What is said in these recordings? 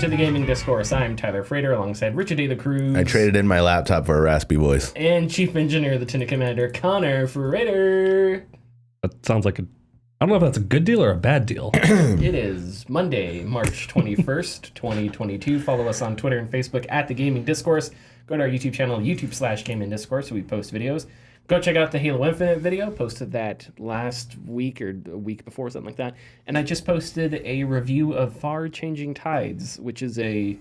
to the Gaming Discourse. I'm Tyler Frater alongside Richard A. the Cruz. I traded in my laptop for a raspy voice. And Chief Engineer, Lieutenant Commander Connor Frater. That sounds like I don't know if that's a good deal or a bad deal. It is Monday, March 21st, 2022. Follow us on Twitter and Facebook at the Gaming Discourse. Go to our YouTube channel, YouTube/Gaming Discourse, where we post videos. Go check out the Halo Infinite video. Posted that last week or a week before, something like that. And I just posted a review of Far Changing Tides, which is a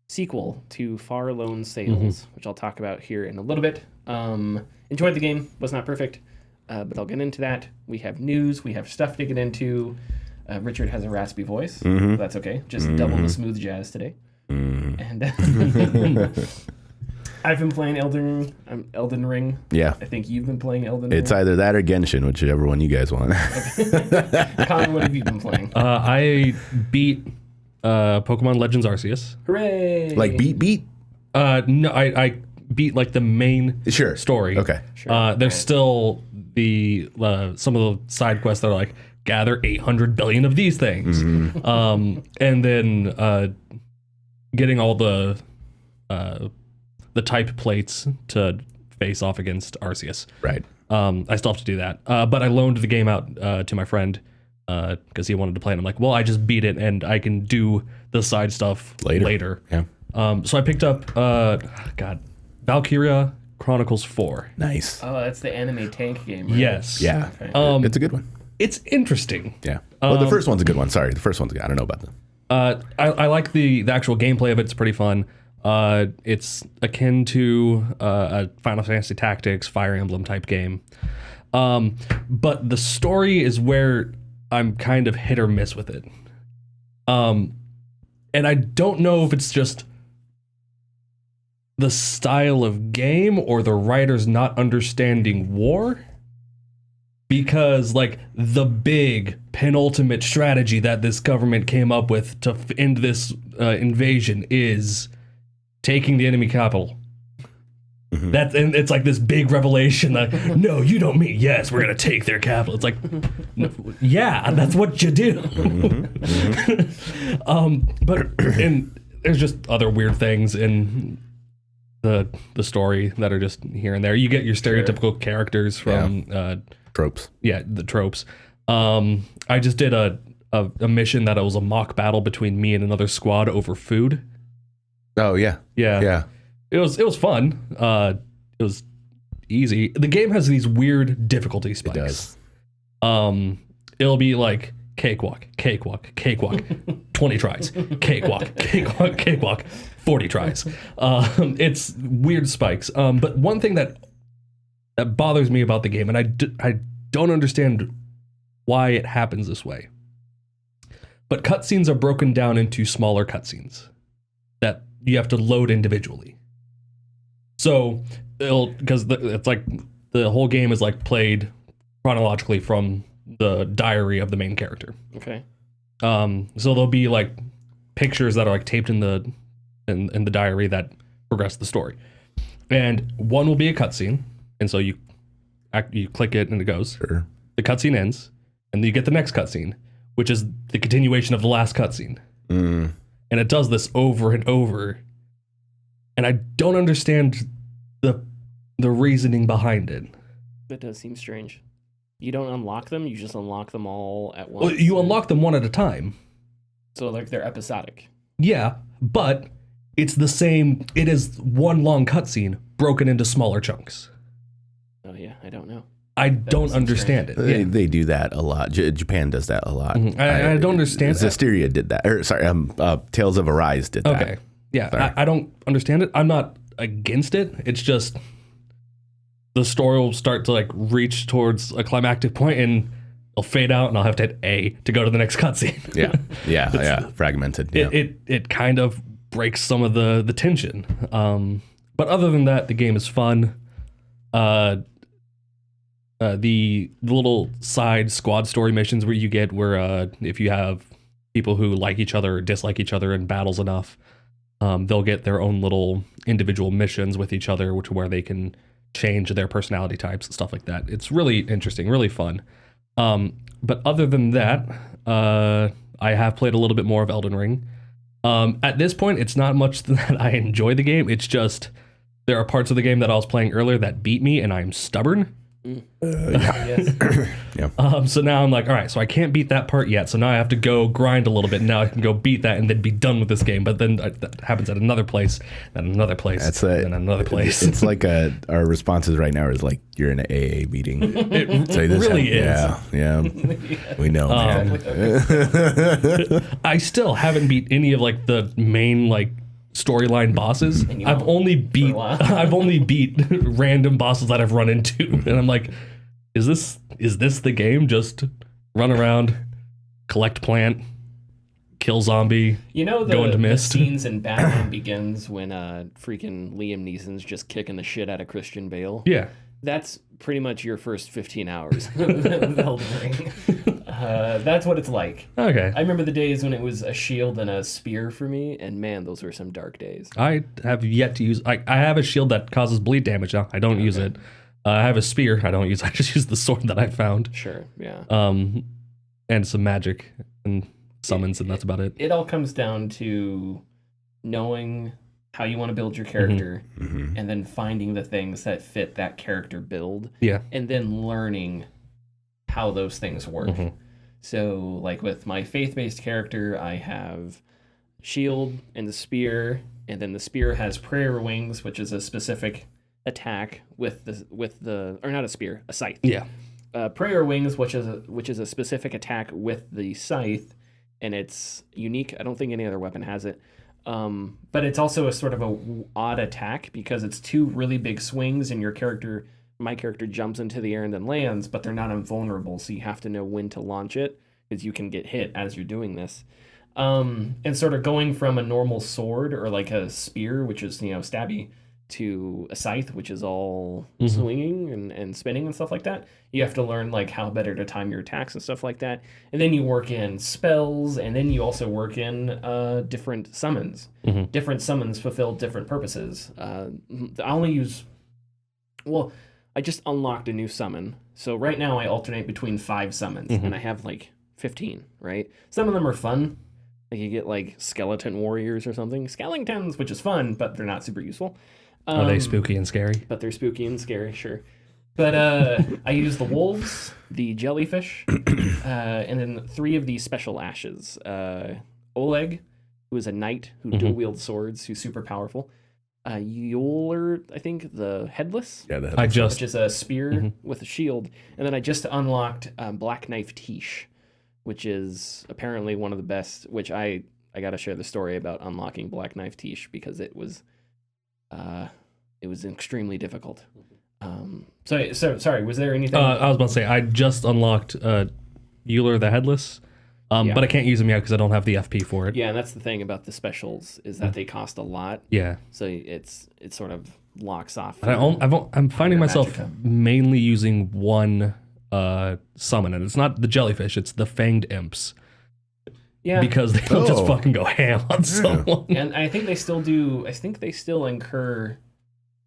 sequel to Far Lone Sails, which I'll talk about here in a little bit. Enjoyed the game. Was not perfect, but I'll get into that. We have news. We have stuff to get into. Richard has a raspy voice. So that's okay. Just double the smooth jazz today. And I've been playing Elden Ring. Yeah. I think you've been playing Elden Ring. It's either that or Genshin, whichever one you guys want. Connor, what have you been playing? I beat Pokemon Legends Arceus. Hooray! Like beat? No, I beat like the main Sure. story. Okay. Sure. There's still the some of the side quests that are like gather 800 billion of these things, and then getting all the type plates to face off against Arceus. Right. I still have to do that. But I loaned the game out to my friend because he wanted to play it. I'm like, well, I just beat it and I can do the side stuff later. Yeah. So I picked up, Valkyria Chronicles 4. Nice. Oh, that's the anime tank game, right? Yes. Yeah. Okay. It's a good one. It's interesting. Yeah. Well, the first one's a good one. Sorry. The first one's good. I don't know about them. I like the actual gameplay of it. It's pretty fun. It's akin to a Final Fantasy Tactics, Fire Emblem type game. But the story is where I'm kind of hit or miss with it. And I don't know if it's just the style of game or the writers not understanding war. Because, like, the big penultimate strategy that this government came up with to end this invasion is taking the enemy capital. And it's like this big revelation that, no, you don't mean, yes, we're going to take their capital. It's like, no, yeah, that's what you do. And there's just other weird things in the story that are just here and there. You get your stereotypical characters from... Tropes. Yeah, the tropes. I just did a mission that it was a mock battle between me and another squad over food. Oh, yeah. Yeah. It was fun. It was easy. The game has these weird difficulty spikes. It does. It'll be like cakewalk, 20 tries. Cakewalk, 40 tries. It's weird spikes. But one thing that bothers me about the game, and I don't understand why it happens this way, but cutscenes are broken down into smaller cutscenes that you have to load individually. So because it's like the whole game is like played chronologically from the diary of the main character. Okay. So there'll be like pictures that are like taped in the diary that progress the story, and one will be a cutscene. And so you click it and it goes. Sure. The cutscene ends, and then you get the next cutscene, which is the continuation of the last cutscene. And it does this over and over. And I don't understand the reasoning behind it. That does seem strange. You don't unlock them, you just unlock them all at once. Well, you unlock them one at a time. So like they're episodic. Yeah, but it's the same. It is one long cutscene broken into smaller chunks. Oh yeah, I don't know. I don't understand it. They do that a lot. Japan does that a lot. I don't understand. Zestiria did that. Or sorry, Tales of Arise did that. Okay. Yeah, I don't understand it. I'm not against it. It's just the story will start to like reach towards a climactic point and it'll fade out and I'll have to hit A to go to the next cutscene. Yeah. Fragmented. Yeah. It kind of breaks some of the tension. But other than that, the game is fun. The little side squad story missions where you get where if you have people who like each other or dislike each other in battles enough, they'll get their own little individual missions with each other, where they can change their personality types and stuff like that. It's really interesting, really fun. But other than that, I have played a little bit more of Elden Ring. At this point, it's not much that I enjoy the game. It's just there are parts of the game that I was playing earlier that beat me, and I'm stubborn. Yes. So now I'm like, all right, so I can't beat that part yet. So now I have to go grind a little bit. And now I can go beat that and then be done with this game. But then that happens at another place, and another place, and another place. It's like our responses right now is like you're in an AA meeting. It really is. Yeah. We know. Man. I still haven't beat any of like the main like storyline bosses. I've only beat random bosses that I've run into, and I'm like, is this the game? Just run around, collect plant, kill zombie, go into mist. The scenes in Batman Begins when freaking Liam Neeson's just kicking the shit out of Christian Bale. Yeah, that's pretty much your first 15 hours of Elden Ring. That's what it's like. Okay. I remember the days when it was a shield and a spear for me, and man, those were some dark days. I have yet to use. I have a shield that causes bleed damage. Now I don't use it. I have a spear. I don't use. I just use the sword that I found. Sure. Yeah. And some magic and summons, and that's about it. It all comes down to knowing how you want to build your character, and then finding the things that fit that character build. Yeah. And then learning how those things work. So, like with my faith-based character, I have shield and the spear, and then the spear has prayer wings, which is a specific attack with the or not a spear, a scythe. Yeah. Prayer wings, which is a specific attack with the scythe, and it's unique. I don't think any other weapon has it. But it's also a sort of a odd attack because it's two really big swings, and my character jumps into the air and then lands, but they're not invulnerable, so you have to know when to launch it, because you can get hit as you're doing this. And sort of going from a normal sword or like a spear, which is, stabby, to a scythe, which is all swinging and spinning and stuff like that. You have to learn like how better to time your attacks and stuff like that. And then you work in spells, and then you also work in different summons. Different summons fulfill different purposes. I just unlocked a new summon. So right now I alternate between 5 summons, and I have like 15, right? Some of them are fun. Like you get like skeleton warriors or something. Skeletons, which is fun, but they're not super useful. Are they spooky and scary? But they're spooky and scary, sure. But I use the wolves, the jellyfish, and then 3 of these special ashes. Oleg, who is a knight who dual wields swords, who's super powerful. Yoler, I think, the headless. Yeah, the headless. Which is a spear with a shield. And then I just unlocked Black Knife Tiche, which is apparently one of the best, which I got to share the story about unlocking Black Knife Tiche because it was extremely difficult. So sorry, was there anything? I was about to say, I just unlocked Euler the Headless, but I can't use him yet because I don't have the FP for it. Yeah, and that's the thing about the specials is that they cost a lot. Yeah. So it sort of locks off. I'm finding myself mainly using one summon, and it's not the jellyfish, it's the fanged imps. Yeah. Because they'll just fucking go ham on someone. And I think they still do. I think they still incur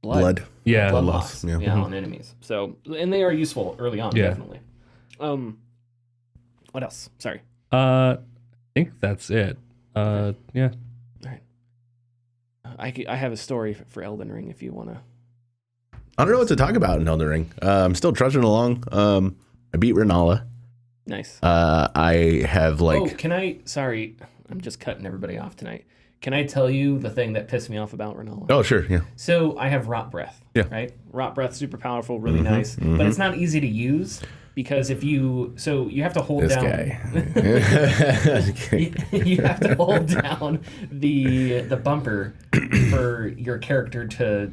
blood. Yeah. Blood loss. Yeah, on enemies. So, and they are useful early on, definitely. What else? Sorry. I think that's it. Yeah. All right. I have a story for Elden Ring if you want to. I don't know what to talk about in Elden Ring. I'm still trudging along. I beat Renala. Nice. I have Sorry, I'm just cutting everybody off tonight. Can I tell you the thing that pissed me off about Renala? Oh, sure, yeah. So I have Rot Breath, right? Rot Breath, super powerful, really nice, but it's not easy to use because you have to hold down. You have to hold down the bumper for your character to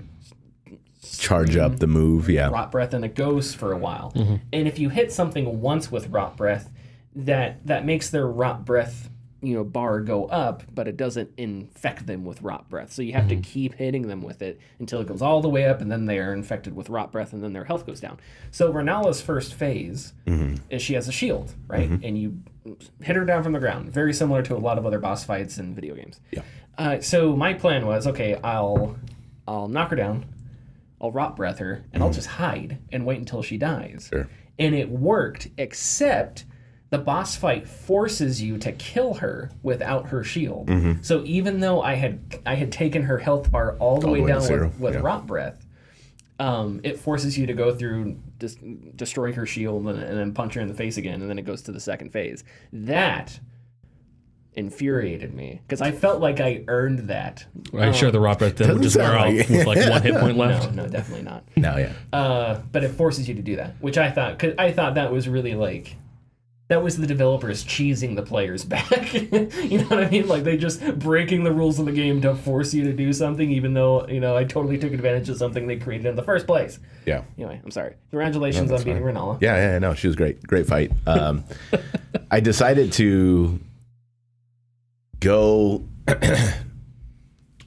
charge up the move, Rot Breath, and it goes for a while. And if you hit something once with Rot Breath, that makes their Rot Breath bar go up, but it doesn't infect them with Rot Breath. So you have to keep hitting them with it until it goes all the way up, and then they are infected with Rot Breath, and then their health goes down. So Renala's first phase is she has a shield, right? And you hit her down from the ground, very similar to a lot of other boss fights in video games. Yeah. So my plan was, okay, I'll knock her down, I'll Rot Breath her, and I'll just hide and wait until she dies. Sure. And it worked, except the boss fight forces you to kill her without her shield. Mm-hmm. So even though I had taken her health bar all the way down with rot breath, it forces you to go through, destroy her shield and then punch her in the face again, and then it goes to the second phase. That infuriated me because I felt like I earned that. Are you sure the rot breath then would just wear off with like 1 hit point left? No, definitely not. No, yeah. But it forces you to do that, which I thought that was really like, that was the developers cheesing the players back. You know what I mean? Like they just breaking the rules of the game to force you to do something, even though, I totally took advantage of something they created in the first place. Yeah. Anyway, I'm sorry. Congratulations on beating Renala. Yeah, no, she was great. Great fight. I decided to go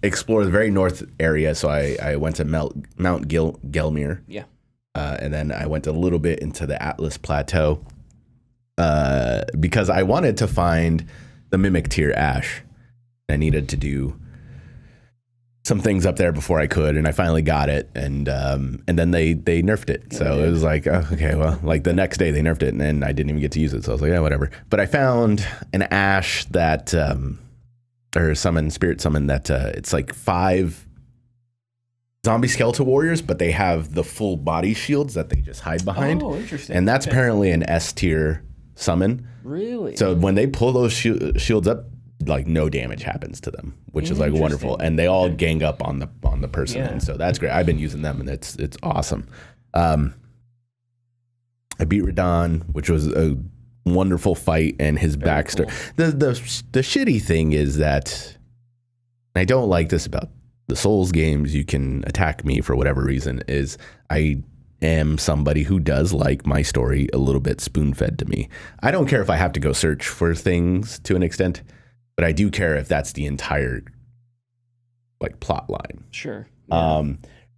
explore the very north area, so I went to Mount Gelmir. Yeah. And then I went a little bit into the Atlas Plateau because I wanted to find the Mimic Tier Ash. I needed to do some things up there before I could, and I finally got it, and then they nerfed it. So it was like, oh, okay, well, like the next day they nerfed it, and then I didn't even get to use it. So I was like, yeah, whatever. But I found an Ash that, or spirit summon that it's like 5 zombie skeletal warriors, but they have the full body shields that they just hide behind. Oh, interesting. And that's apparently an S tier summon. Really? So when they pull those shields up, like no damage happens to them, which is like wonderful. And they all gang up on the person. Yeah. And so that's great. I've been using them and it's awesome. I beat Radon, which was a wonderful fight, and his backstory. Cool. The shitty thing is that I don't like this about the Souls games. You can attack me for whatever reason. Is I am somebody who does like my story a little bit spoon-fed to me. I don't care if I have to go search for things to an extent, but I do care if that's the entire like plot line. Sure. Yeah.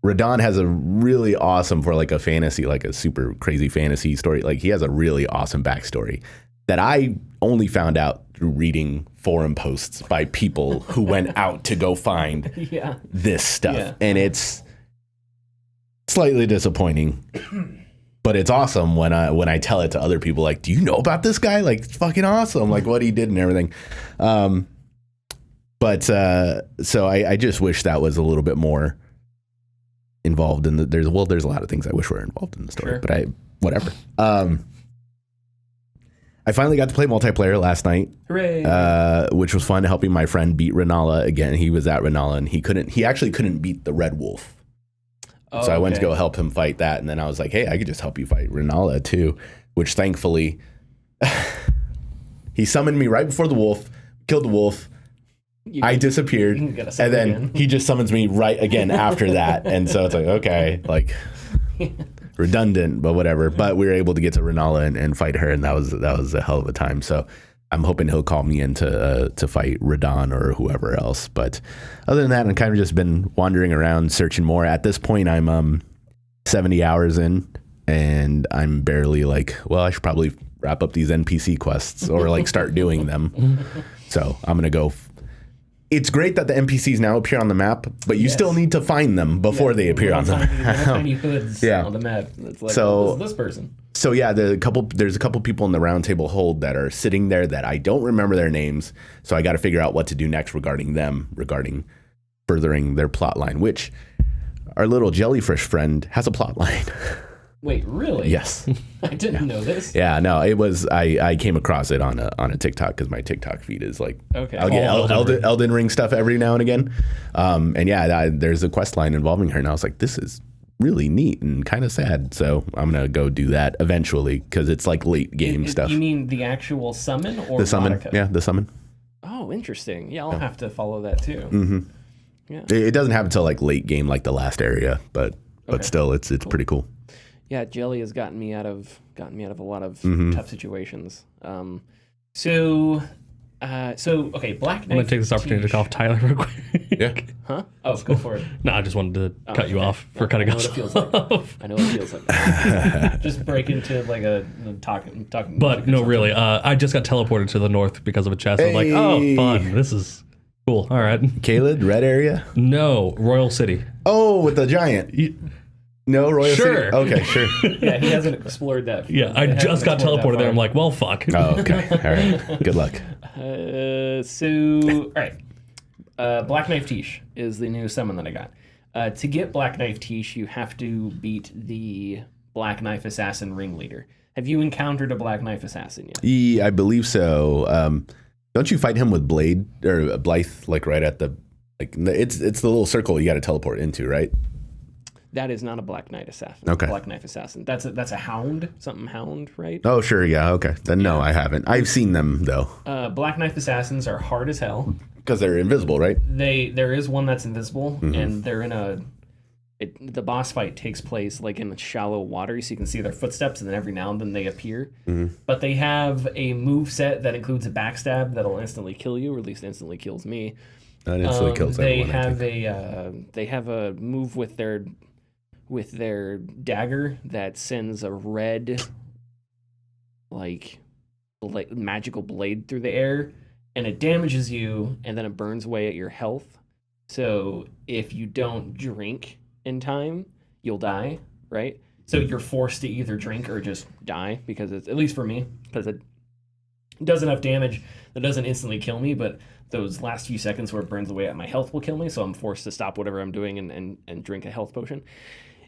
Radon has a really awesome, for like a fantasy, like a super crazy fantasy story. Like he has a really awesome backstory that I only found out through reading forum posts by people who went out to go find this stuff. Yeah. And it's slightly disappointing, but it's awesome when I tell it to other people, like, do you know about this guy? Like, it's fucking awesome. Like what he did and everything. So I just wish that was a little bit more involved in there's a lot of things I wish were involved in the story, but whatever. I finally got to play multiplayer last night. Hooray! Which was fun, helping my friend beat Renala again. He was at Renala and he actually couldn't beat the Red Wolf. So I went to go help him fight that, and then I was like, hey, I could just help you fight Renala too, which thankfully he summoned me right before the wolf, killed the wolf. I disappeared, and then he just summons me right again after that. And so it's like, okay, like redundant, but whatever. But we were able to get to Renala and fight her, and that was a hell of a time. So I'm hoping he'll call me in to fight Radon or whoever else. But other than that, I've kind of just been wandering around searching more. At this point, I'm 70 hours in, and I'm barely like, well, I should probably wrap up these NPC quests or like start doing them. So I'm going to go. It's great that the NPCs now appear on the map, but you still need to find them before they appear on the map. Tiny hoods on the map. It's like, so, this person. So yeah, there's a couple people in the round table hold that are sitting there that I don't remember their names. So I got to figure out what to do next regarding furthering their plot line, which our little jellyfish friend has a plot line. Wait, really? Yes. I didn't know this. Yeah, no, it was, I came across it on a TikTok because my TikTok feed is like, I'll get Elden Ring stuff every now and again. And yeah, there's a quest line involving her, and I was like, this is really neat and kind of sad. So I'm going to go do that eventually because it's like late game stuff. You mean the actual summon or the summon? Monica? Yeah, the summon. Oh, interesting. Yeah, I'll have to follow that too. Mm-hmm. Yeah. It doesn't happen until like late game, like the last area, but still, it's cool. Pretty cool. Yeah, Jelly has gotten me out of a lot of tough situations. Okay, Black Knight. I'm gonna take this opportunity to call off Tyler real quick. Yeah. Huh? Oh, go for it. No, I just wanted to cut you off for cutting us off. I know what it feels like. Just break into like a talking. But no, really, I just got teleported to the north because of a chest. I was like, oh, fun. This is cool. All right. Caelid, red area? No, Royal City. Oh, with the giant. No, Royal Sure. City? Okay, sure. Yeah, he hasn't explored that. Yeah, I just got teleported there. I'm like, well, fuck. Oh, okay. All right. Good luck. All right. Black Knife Tish is the new summon that I got. To get Black Knife Tish, you have to beat the Black Knife Assassin ringleader. Have you encountered a Black Knife Assassin yet? Yeah, I believe so. Don't you fight him with Blade or Blythe, like right at the, like it's the little circle you got to teleport into, right? That is not a Black Knight Assassin. Okay. Black Knife Assassin. That's a hound, something hound, right? Oh, sure. Yeah. Okay. Then no, I haven't. I've seen them though. Black Knife Assassins are hard as hell. Because they're invisible, right? There is one that's invisible, and they're in the boss fight takes place like in shallow water, so you can see their footsteps, and then every now and then they appear. But they have a move set that includes a backstab that'll instantly kill you, or at least instantly kills me. That instantly kills everyone. They have a move with their dagger that sends a red magical blade through the air, and it damages you, and then it burns away at your health. So if you don't drink in time, you'll die, right? So you're forced to either drink or just die, because it's, at least for me, because it does enough damage that doesn't instantly kill me, but those last few seconds where it burns away at my health will kill me, so I'm forced to stop whatever I'm doing and drink a health potion.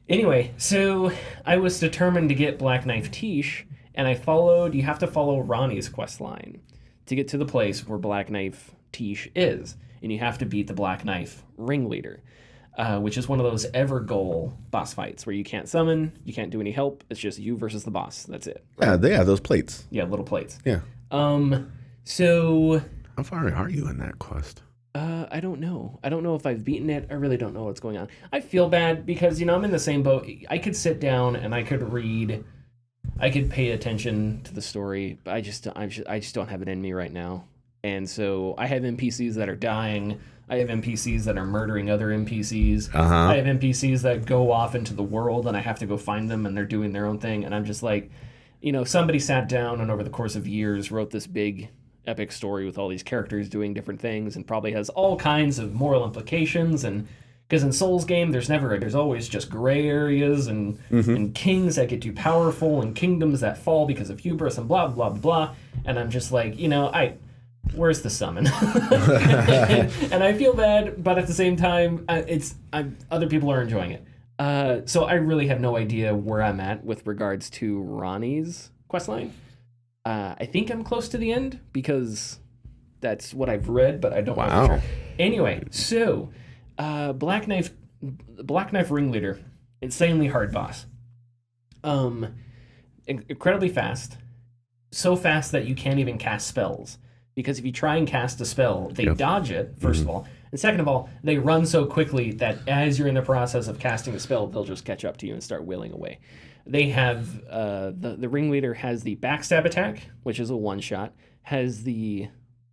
Anyway, so I was determined to get Black Knife Tish, and you have to follow Ronnie's quest line to get to the place where Black Knife Tish is, and you have to beat the Black Knife ringleader, which is one of those ever goal boss fights where you can't summon, you can't do any help, it's just you versus the boss. That's it. Yeah, they have those plates. Yeah, little plates. Yeah. So how far are you in that quest? I don't know. I don't know if I've beaten it. I really don't know what's going on. I feel bad because, I'm in the same boat. I could sit down and I could read. I could pay attention to the story, but I just don't have it in me right now. And so I have NPCs that are dying. I have NPCs that are murdering other NPCs. I have NPCs that go off into the world and I have to go find them and they're doing their own thing. And I'm just like, somebody sat down and over the course of years wrote this big epic story with all these characters doing different things and probably has all kinds of moral implications. And because in Souls game, there's always just gray areas and kings that get too powerful and kingdoms that fall because of hubris and blah, blah, blah. And I'm just like, where's the summon? and I feel bad, but at the same time, other people are enjoying it. So I really have no idea where I'm at with regards to Ronnie's questline. I think I'm close to the end because that's what I've read, but I don't know for sure. Anyway, so Black Knife Ringleader, insanely hard boss. Incredibly fast. So fast that you can't even cast spells. Because if you try and cast a spell, they dodge it, first of all. And second of all, they run so quickly that as you're in the process of casting a spell, they'll just catch up to you and start wheeling away. They have, the Ringleader has the backstab attack, which is a one-shot, has the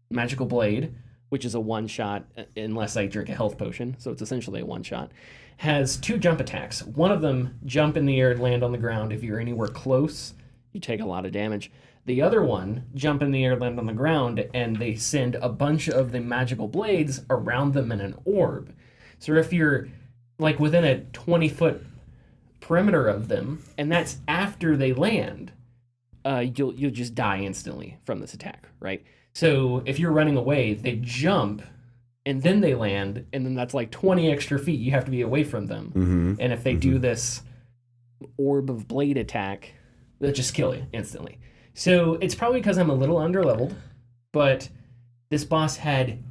magical blade, which is a one-shot unless I drink a health potion, so it's essentially a one-shot, has two jump attacks. One of them, jump in the air and land on the ground. If you're anywhere close, you take a lot of damage. The other one, jump in the air, land on the ground, and they send a bunch of the magical blades around them in an orb. So if you're like within a 20-foot perimeter of them, and that's after they land, you'll just die instantly from this attack, right? So if you're running away, they jump, and then they land, and then that's like 20 extra feet you have to be away from them. And if they do this orb of blade attack, they'll just kill you instantly. So it's probably because I'm a little underleveled, but this boss had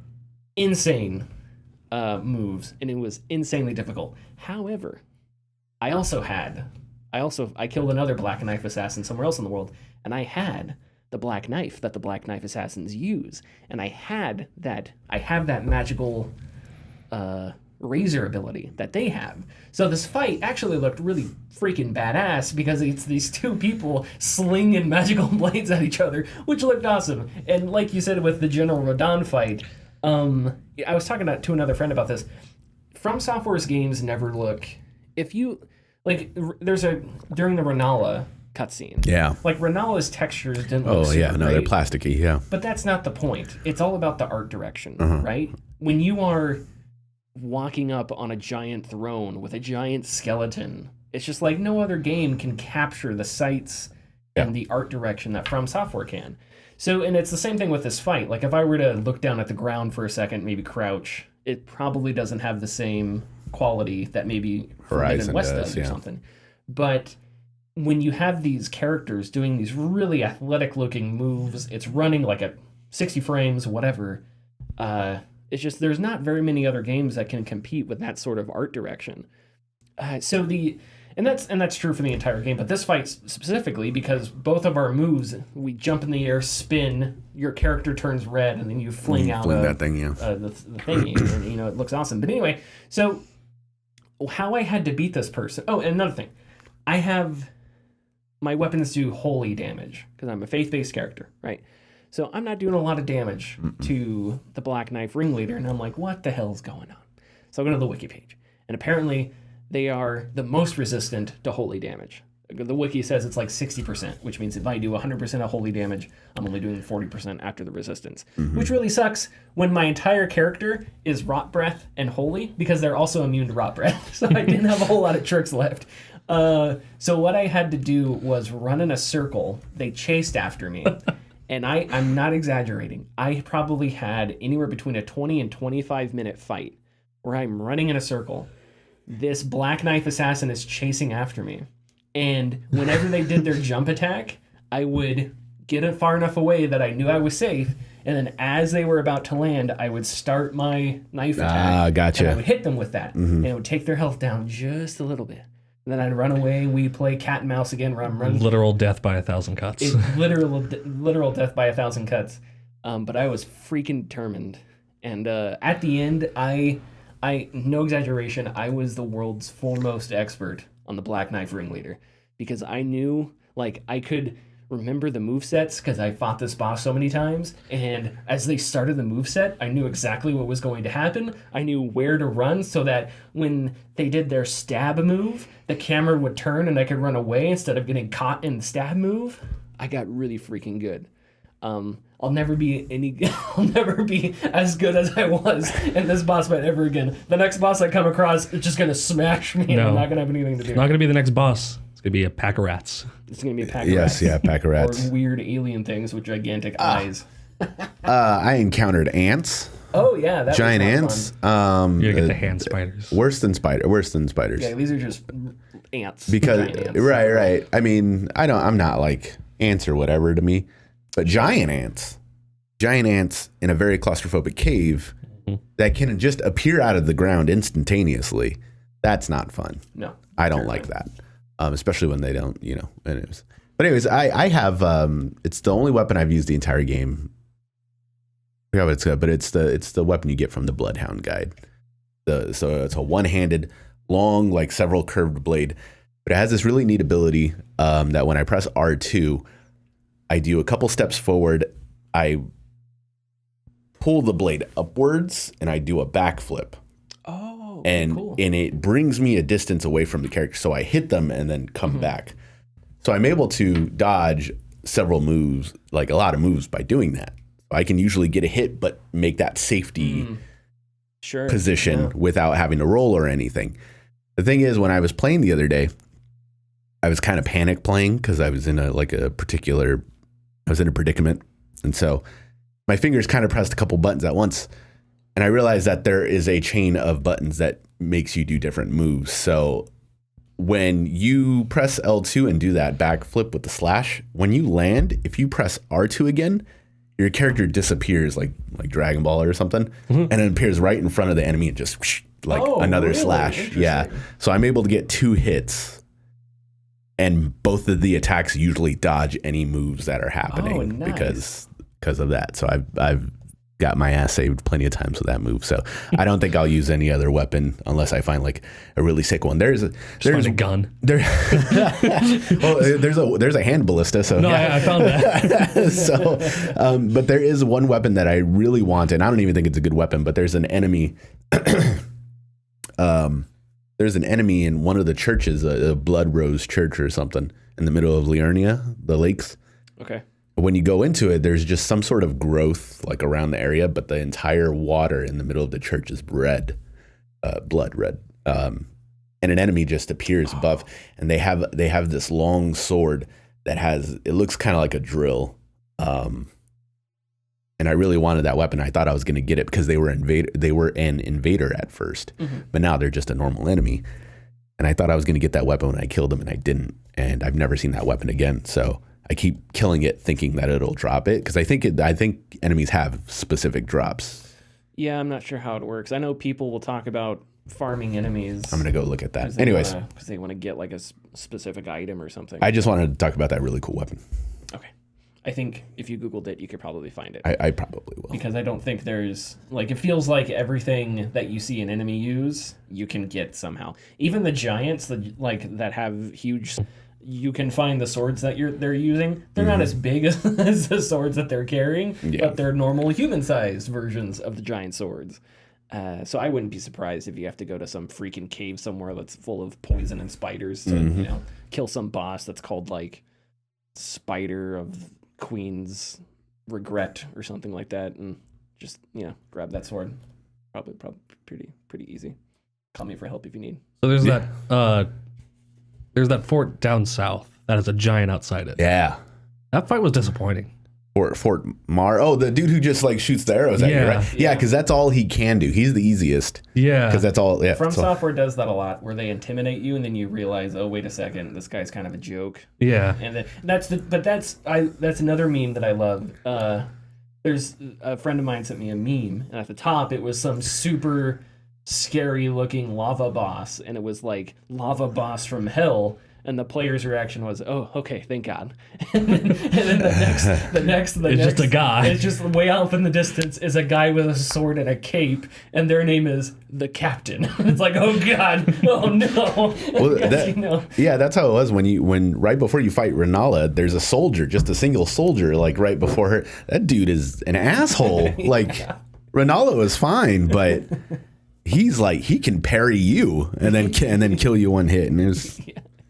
insane moves, and it was insanely difficult. However, I killed another Black Knife Assassin somewhere else in the world, and I had the Black Knife that the Black Knife Assassins use, and I have that magical razor ability that they have. So this fight actually looked really freaking badass because it's these two people slinging magical blades at each other, which looked awesome. And like you said with the General Radahn fight, I was talking to another friend about this. From Software's games never look, if you like, during the Renala cutscene. Yeah. Like Renala's textures didn't look super great, they're plasticky, yeah. But that's not the point. It's all about the art direction, right? When you are walking up on a giant throne with a giant skeleton it's just like no other game can capture the sights and the art direction that From Software can. So, and it's the same thing with this fight. Like, if I were to look down at the ground for a second, maybe crouch, it probably doesn't have the same quality that maybe Horizon West does or something. But when you have these characters doing these really athletic-looking moves, it's running like at 60 frames, whatever. It's just there's not very many other games that can compete with that sort of art direction. And that's true for the entire game, but this fight specifically, because both of our moves, we jump in the air, spin, your character turns red, and then you fling out that thing, the thingy, and it looks awesome. But anyway, so how I had to beat this person. Oh, and another thing, I have my weapons do holy damage because I'm a faith-based character, right? So I'm not doing a lot of damage to the Black Knife ringleader, and I'm like, what the hell's going on? So I go to the wiki page, and apparently they are the most resistant to holy damage. The wiki says it's like 60%, which means if I do 100% of holy damage, I'm only doing 40% after the resistance, which really sucks when my entire character is rot breath and holy, because they're also immune to rot breath. So I didn't have a whole lot of tricks left. So what I had to do was run in a circle. They chased after me. And I'm not exaggerating. I probably had anywhere between a 20 and 25 minute fight where I'm running in a circle. This Black Knife assassin is chasing after me. And whenever they did their jump attack, I would get it far enough away that I knew I was safe. And then as they were about to land, I would start my knife attack. Gotcha. And I would hit them with that. And it would take their health down just a little bit. And then I'd run away. We play cat and mouse again. Where I'm running. Literal death by 1,000 cuts. Literal death by 1,000 cuts. But I was freaking determined. And at the end, I no exaggeration, I was the world's foremost expert on the Black Knife ringleader, because I knew, like, I could remember the movesets because I fought this boss so many times, and as they started the moveset, I knew exactly what was going to happen. I knew where to run so that when they did their stab move, the camera would turn and I could run away instead of getting caught in the stab move. I got really freaking good. I'll never be as good as I was in this boss fight ever again. The next boss I come across is just gonna smash me, and I'm not gonna have anything to do. It's not gonna be the next boss. It's gonna be a pack of rats. It's gonna be a pack of rats. Yes, yeah, pack of rats. Or weird alien things with gigantic eyes. I encountered ants. Oh yeah, that giant was ants. Fun. You get the hand spiders. Worse than spiders. Yeah, these are just ants. Because ants. right. I mean, I'm not like ants or whatever to me, but giant ants in a very claustrophobic cave that can just appear out of the ground instantaneously. That's not fun. No, I don't like that, especially when they don't. Anyways. But anyways, I have. It's the only weapon I've used the entire game. I forgot what it's called, but it's the weapon you get from the Bloodhound guide. So it's a one-handed, long, like several curved blade, but it has this really neat ability that when I press R2, I do a couple steps forward, I pull the blade upwards, and I do a backflip. Oh, and cool. And it brings me a distance away from the character, so I hit them and then come back. So I'm able to dodge several moves, like a lot of moves, by doing that. I can usually get a hit, but make that safety position without having to roll or anything. The thing is, when I was playing the other day, I was kind of panic playing because I was in a predicament. And so my fingers kind of pressed a couple buttons at once. And I realized that there is a chain of buttons that makes you do different moves. So when you press L2 and do that backflip with the slash, when you land, if you press R2 again, your character disappears like Dragon Ball or something, and it appears right in front of the enemy and just another really? slash. Yeah. So I'm able to get 2 hits, and both of the attacks usually dodge any moves that are happening because of that. So I've got my ass saved plenty of times with that move. So I don't think I'll use any other weapon unless I find like a really sick one. There's a gun. Well, there's a hand ballista. So no, I found that. So, but there is one weapon that I really want, and I don't even think it's a good weapon. But there's an enemy. There's an enemy in one of the churches, a Blood Rose Church or something, in the middle of Liurnia, the lakes. Okay. When you go into it, there's just some sort of growth like around the area, but the entire water in the middle of the church is red, blood red. And and an enemy just appears above, and they have this long sword that it looks kind of like a drill. And I really wanted that weapon. I thought I was going to get it because they were an invader at first, but now they're just a normal enemy. And I thought I was going to get that weapon when I killed them, and I didn't. And I've never seen that weapon again. So I keep killing it, thinking that it'll drop it, because I think enemies have specific drops. Yeah, I'm not sure how it works. I know people will talk about farming enemies. I'm going to go look at that. Anyways, because they want to get like a specific item or something. I just wanted to talk about that really cool weapon. Okay. I think if you Googled it, you could probably find it. I probably will. Because I don't think there's, like, it feels like everything that you see an enemy use, you can get somehow. Even the giants, that have huge, you can find the swords that they're using. They're not as big as the swords that they're carrying, but they're normal human-sized versions of the giant swords. So I wouldn't be surprised if you have to go to some freaking cave somewhere that's full of poison and spiders to, kill some boss that's called, like, Spider of Queen's Regret or something like that, and just grab that sword. Probably pretty easy. Call me for help if you need. So there's that fort down south that has a giant outside it. Yeah, that fight was disappointing. Fort Mar. Oh, the dude who just like shoots the arrows at you, right? Yeah, because that's all he can do. He's the easiest. Yeah, because that's all. Yeah, From Software does that a lot, where they intimidate you, and then you realize, oh, wait a second, this guy's kind of a joke. Yeah, and then that's another meme that I love. There's a friend of mine sent me a meme, and at the top it was some super scary looking lava boss, and it was like lava boss from hell. And the player's reaction was, "Oh, okay, thank God." and then the next, just a guy. It's just way off in the distance is a guy with a sword and a cape, and their name is the Captain. It's like, oh God, oh no. Well, yeah, that's how it was when right before you fight Renala, there's a soldier, just a single soldier, like right before her. That dude is an asshole. Like Renala was fine, but he's like he can parry you and then kill you one hit, and it was.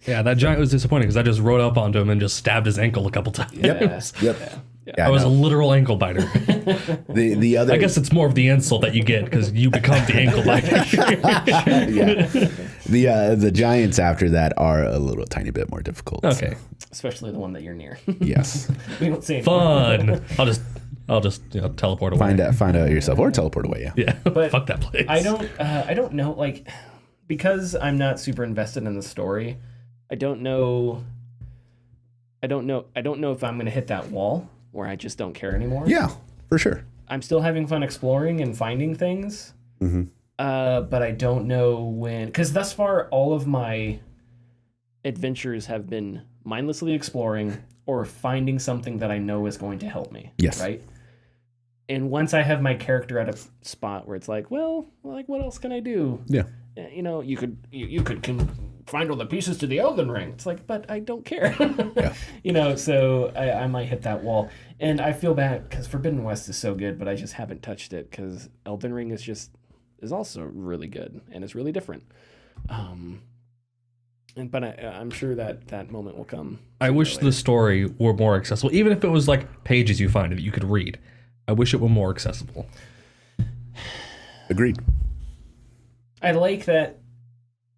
Yeah, that giant was disappointing because I just rode up onto him and just stabbed his ankle a couple times. Yep. I was a literal ankle biter. The other, I guess it's more of the insult that you get because you become the ankle biter. The giants after that are a little tiny bit more difficult. Okay, especially the one that you're near. Yes, we don't see fun. I'll just teleport away. Find out yourself or teleport away. Yeah, but fuck that place. I don't know, like, because I'm not super invested in the story. I don't know if I'm going to hit that wall where I just don't care anymore. Yeah, for sure. I'm still having fun exploring and finding things. But I don't know when, because thus far all of my adventures have been mindlessly exploring or finding something that I know is going to help me. Yes. Right? And once I have my character at a spot where it's like, well, like, what else can I do? Yeah. You could find all the pieces to the Elden Ring. It's like, but I don't care. Yeah. So I might hit that wall. And I feel bad because Forbidden West is so good, but I just haven't touched it because Elden Ring is also really good and it's really different. But I'm sure that moment will come. I wish the story were more accessible, even if it was like pages you find that you could read. I wish it were more accessible. Agreed. I like that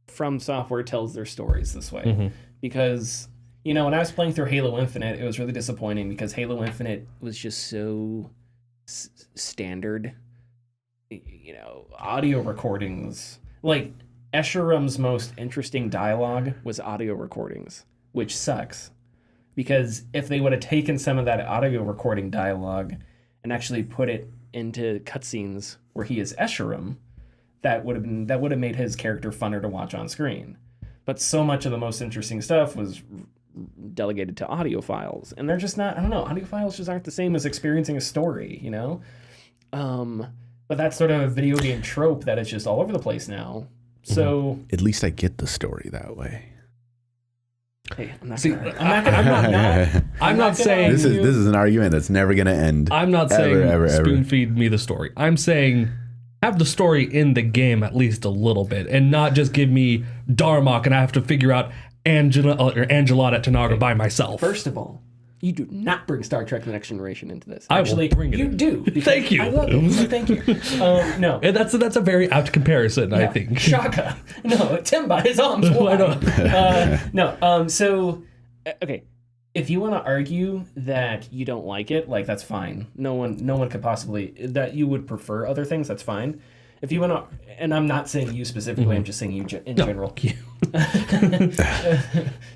From Software tells their stories this way because, when I was playing through Halo Infinite, it was really disappointing because Halo Infinite was just so standard. Audio recordings. Like, Escherum's most interesting dialogue was audio recordings, which sucks because if they would have taken some of that audio recording dialogue and actually put it into cutscenes where he is Escherum, that would have made his character funner to watch on screen. But so much of the most interesting stuff was delegated to audio files, and they're just not. I don't know. Audio files just aren't the same as experiencing a story, But that's sort of a video game trope that is just all over the place now. So at least I get the story that way. Hey, I'm not saying this is an argument that's never going to end. I'm not saying ever. Spoon feed me the story. I'm saying have the story in the game at least a little bit, and not just give me Darmok and I have to figure out Angelot at Tanagra by myself. First of all, You do not bring Star Trek: The Next Generation into this. I will Actually, bring it you in. do. Thank you. I love it. So thank you. No. And that's a very apt comparison, I think. Shaka. No, Timba, his arms wide. No. So, okay. If you want to argue that you don't like it, like that's fine. No one could possibly that you would prefer other things. That's fine. If you want to, and I'm not saying you specifically. I'm just saying you in general.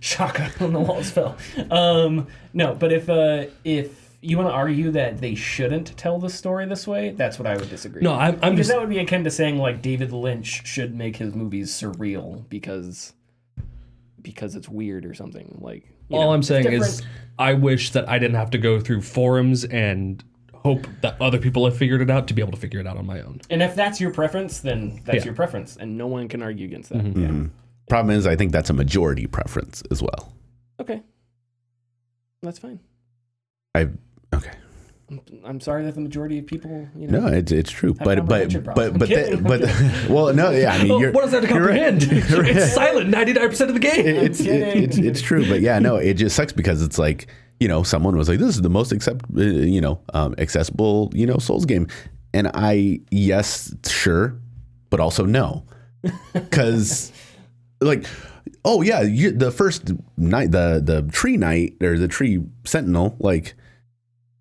Shaka on the walls fell. No, but if you want to argue that they shouldn't tell the story this way, that's what I would disagree. No, I'm because just that would be akin to saying like David Lynch should make his movies surreal because it's weird or something. Like all I'm saying is I wish that I didn't have to go through forums and hope that other people have figured it out to be able to figure it out on my own. And if that's your preference, then that's your preference, and no one can argue against that. Mm-hmm. Problem is, I think that's a majority preference as well. Okay, that's fine. Okay. I'm sorry that the majority of people, No, it's true, but well, no, yeah, I mean, what does that comprehend? It's silent 99% of the game. It's true, but yeah, no, it just sucks because it's like, someone was like, this is the most accessible, Souls game, and yes, sure, but also no, because like, oh yeah, the first night, the tree knight or the tree sentinel, like,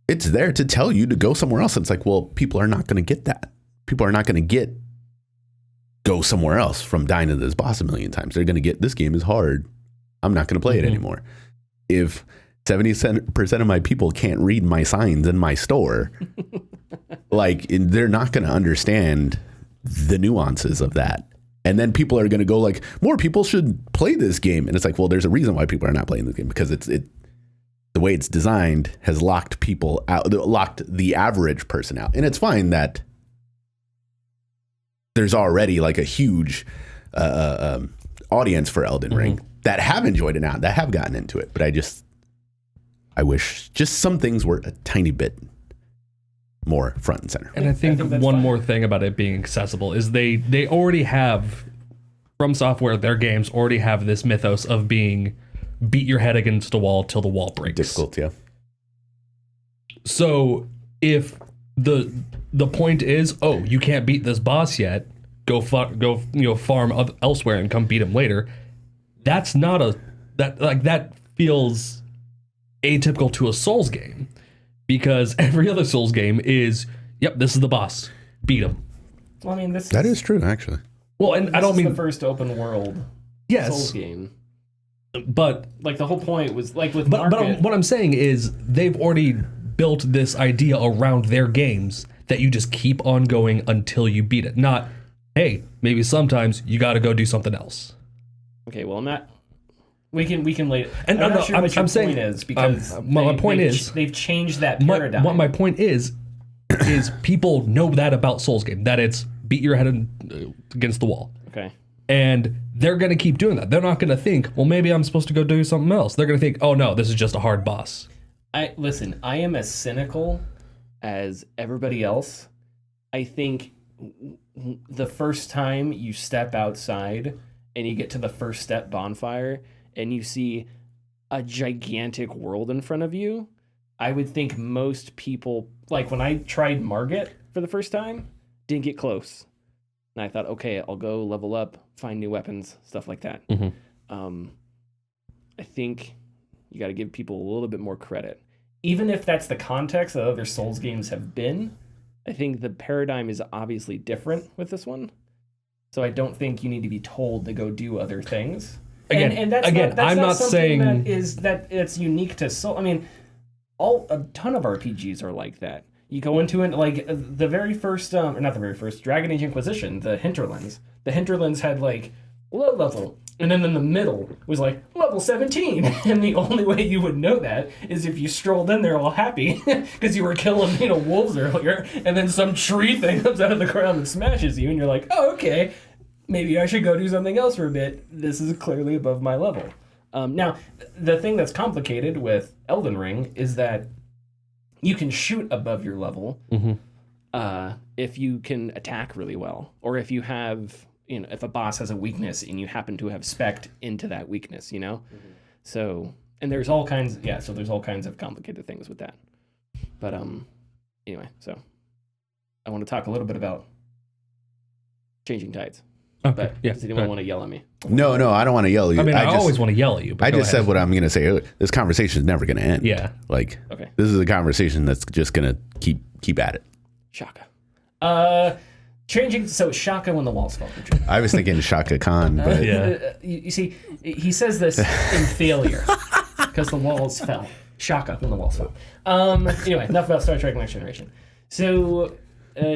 it's there to tell you to go somewhere else. It's like, well, people are not going to get that. People are not going to go somewhere else from dying to this boss a million times. They're going to get, this game is hard. I'm not going to play it anymore. If 70% of my people can't read my signs in my store, like, they're not going to understand the nuances of that. And then people are going to go like, more people should play this game. And it's like, well, there's a reason why people are not playing this game, because the way it's designed has locked people out, locked the average person out. And it's fine that there's already like a huge audience for Elden Ring that have enjoyed it now, that have gotten into it. But I wish just some things were a tiny bit more front and center. And I think one more thing about it being accessible is they already have, From Software, their games already have this mythos of being beat your head against a wall till the wall breaks. Difficult, yeah. So if the point is, oh, you can't beat this boss yet, go farm elsewhere and come beat him later. That's not that feels atypical to a Souls game, because every other Souls game is, yep, this is the boss, beat him. Well, I mean, that is true, actually. Well, and I don't mean the first open world Souls game. But like the whole point was like with what I'm saying is they've already built this idea around their games that you just keep on going until you beat it. Not, hey, maybe sometimes you got to go do something else. Okay, well, I'm not. We can later. And I'm not sure what your saying point is, because my point is they've changed that paradigm. What my point is people know that about Souls game, that it's beat your head against the wall. Okay. And they're going to keep doing that. They're not going to think, well, maybe I'm supposed to go do something else. They're going to think, oh, no, this is just a hard boss. I am as cynical as everybody else. I think the first time you step outside and you get to the first step bonfire and you see a gigantic world in front of you, I would think most people, like when I tried Margit for the first time, didn't get close. And I thought, okay, I'll go level up, find new weapons, stuff like that. I think you got to give people a little bit more credit. Even if that's the context that other Souls games have been, I think the paradigm is obviously different with this one. So I don't think you need to be told to go do other things. And that's I'm not saying that it's unique to Soul. I mean, a ton of RPGs are like that. You go into it, like, the very first, or not the very first, Dragon Age Inquisition, the Hinterlands. The Hinterlands had, like, low level, and then in the middle was, like, level 17. And the only way you would know that is if you strolled in there all happy, because you were killing, wolves earlier, and then some tree thing comes out of the ground and smashes you, and you're like, oh, okay, maybe I should go do something else for a bit. This is clearly above my level. Now, the thing that's complicated with Elden Ring is that you can shoot above your level if you can attack really well, or if you have, if a boss has a weakness and you happen to have spec'd into that weakness, So And there's all kinds of complicated things with that. But anyway, so I want to talk a little bit about Changing Tides. Okay. But Yeah. does anyone want to yell at me? No, I don't want to yell at you. I mean, I always want to yell at you. But I go just ahead. said what I'm going to say. This conversation is never going to end. Yeah. Like, Okay. this is a conversation that's just going to keep at it. Shaka. Shaka when the walls fall. I was thinking Shaka Khan, but Yeah. You see, he says this in failure because the walls fell. Shaka when the walls fell. Anyway, enough about Star Trek Next Generation. So,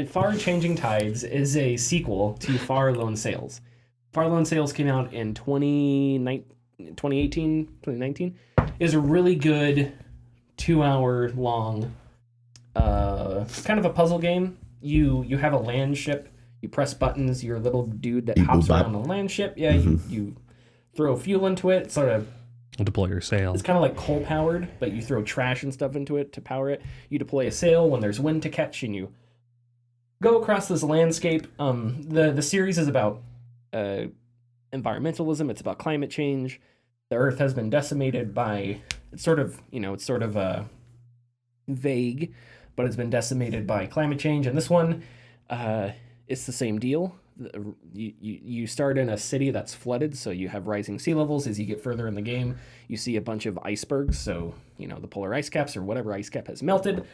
Far Changing Tides is a sequel to Far Lone Sails. Far Lone Sails came out in 2019. It is a really good 2-hour long kind of a puzzle game. You have a land ship. You press buttons. You're a little dude that hops around on the land ship. Yeah, you throw fuel into it. Sort of deploy your sail. It's kind of like coal powered, but you throw trash and stuff into it to power it. You deploy a sail when there's wind to catch, and you go across this landscape. The series is about environmentalism. It's about climate change. The Earth has been decimated by. It's sort of vague, but it's been decimated by climate change. And this one, it's the same deal. You start in a city that's flooded, so you have rising sea levels. As you get further in the game, you see a bunch of icebergs, so the polar ice caps or whatever ice cap has melted,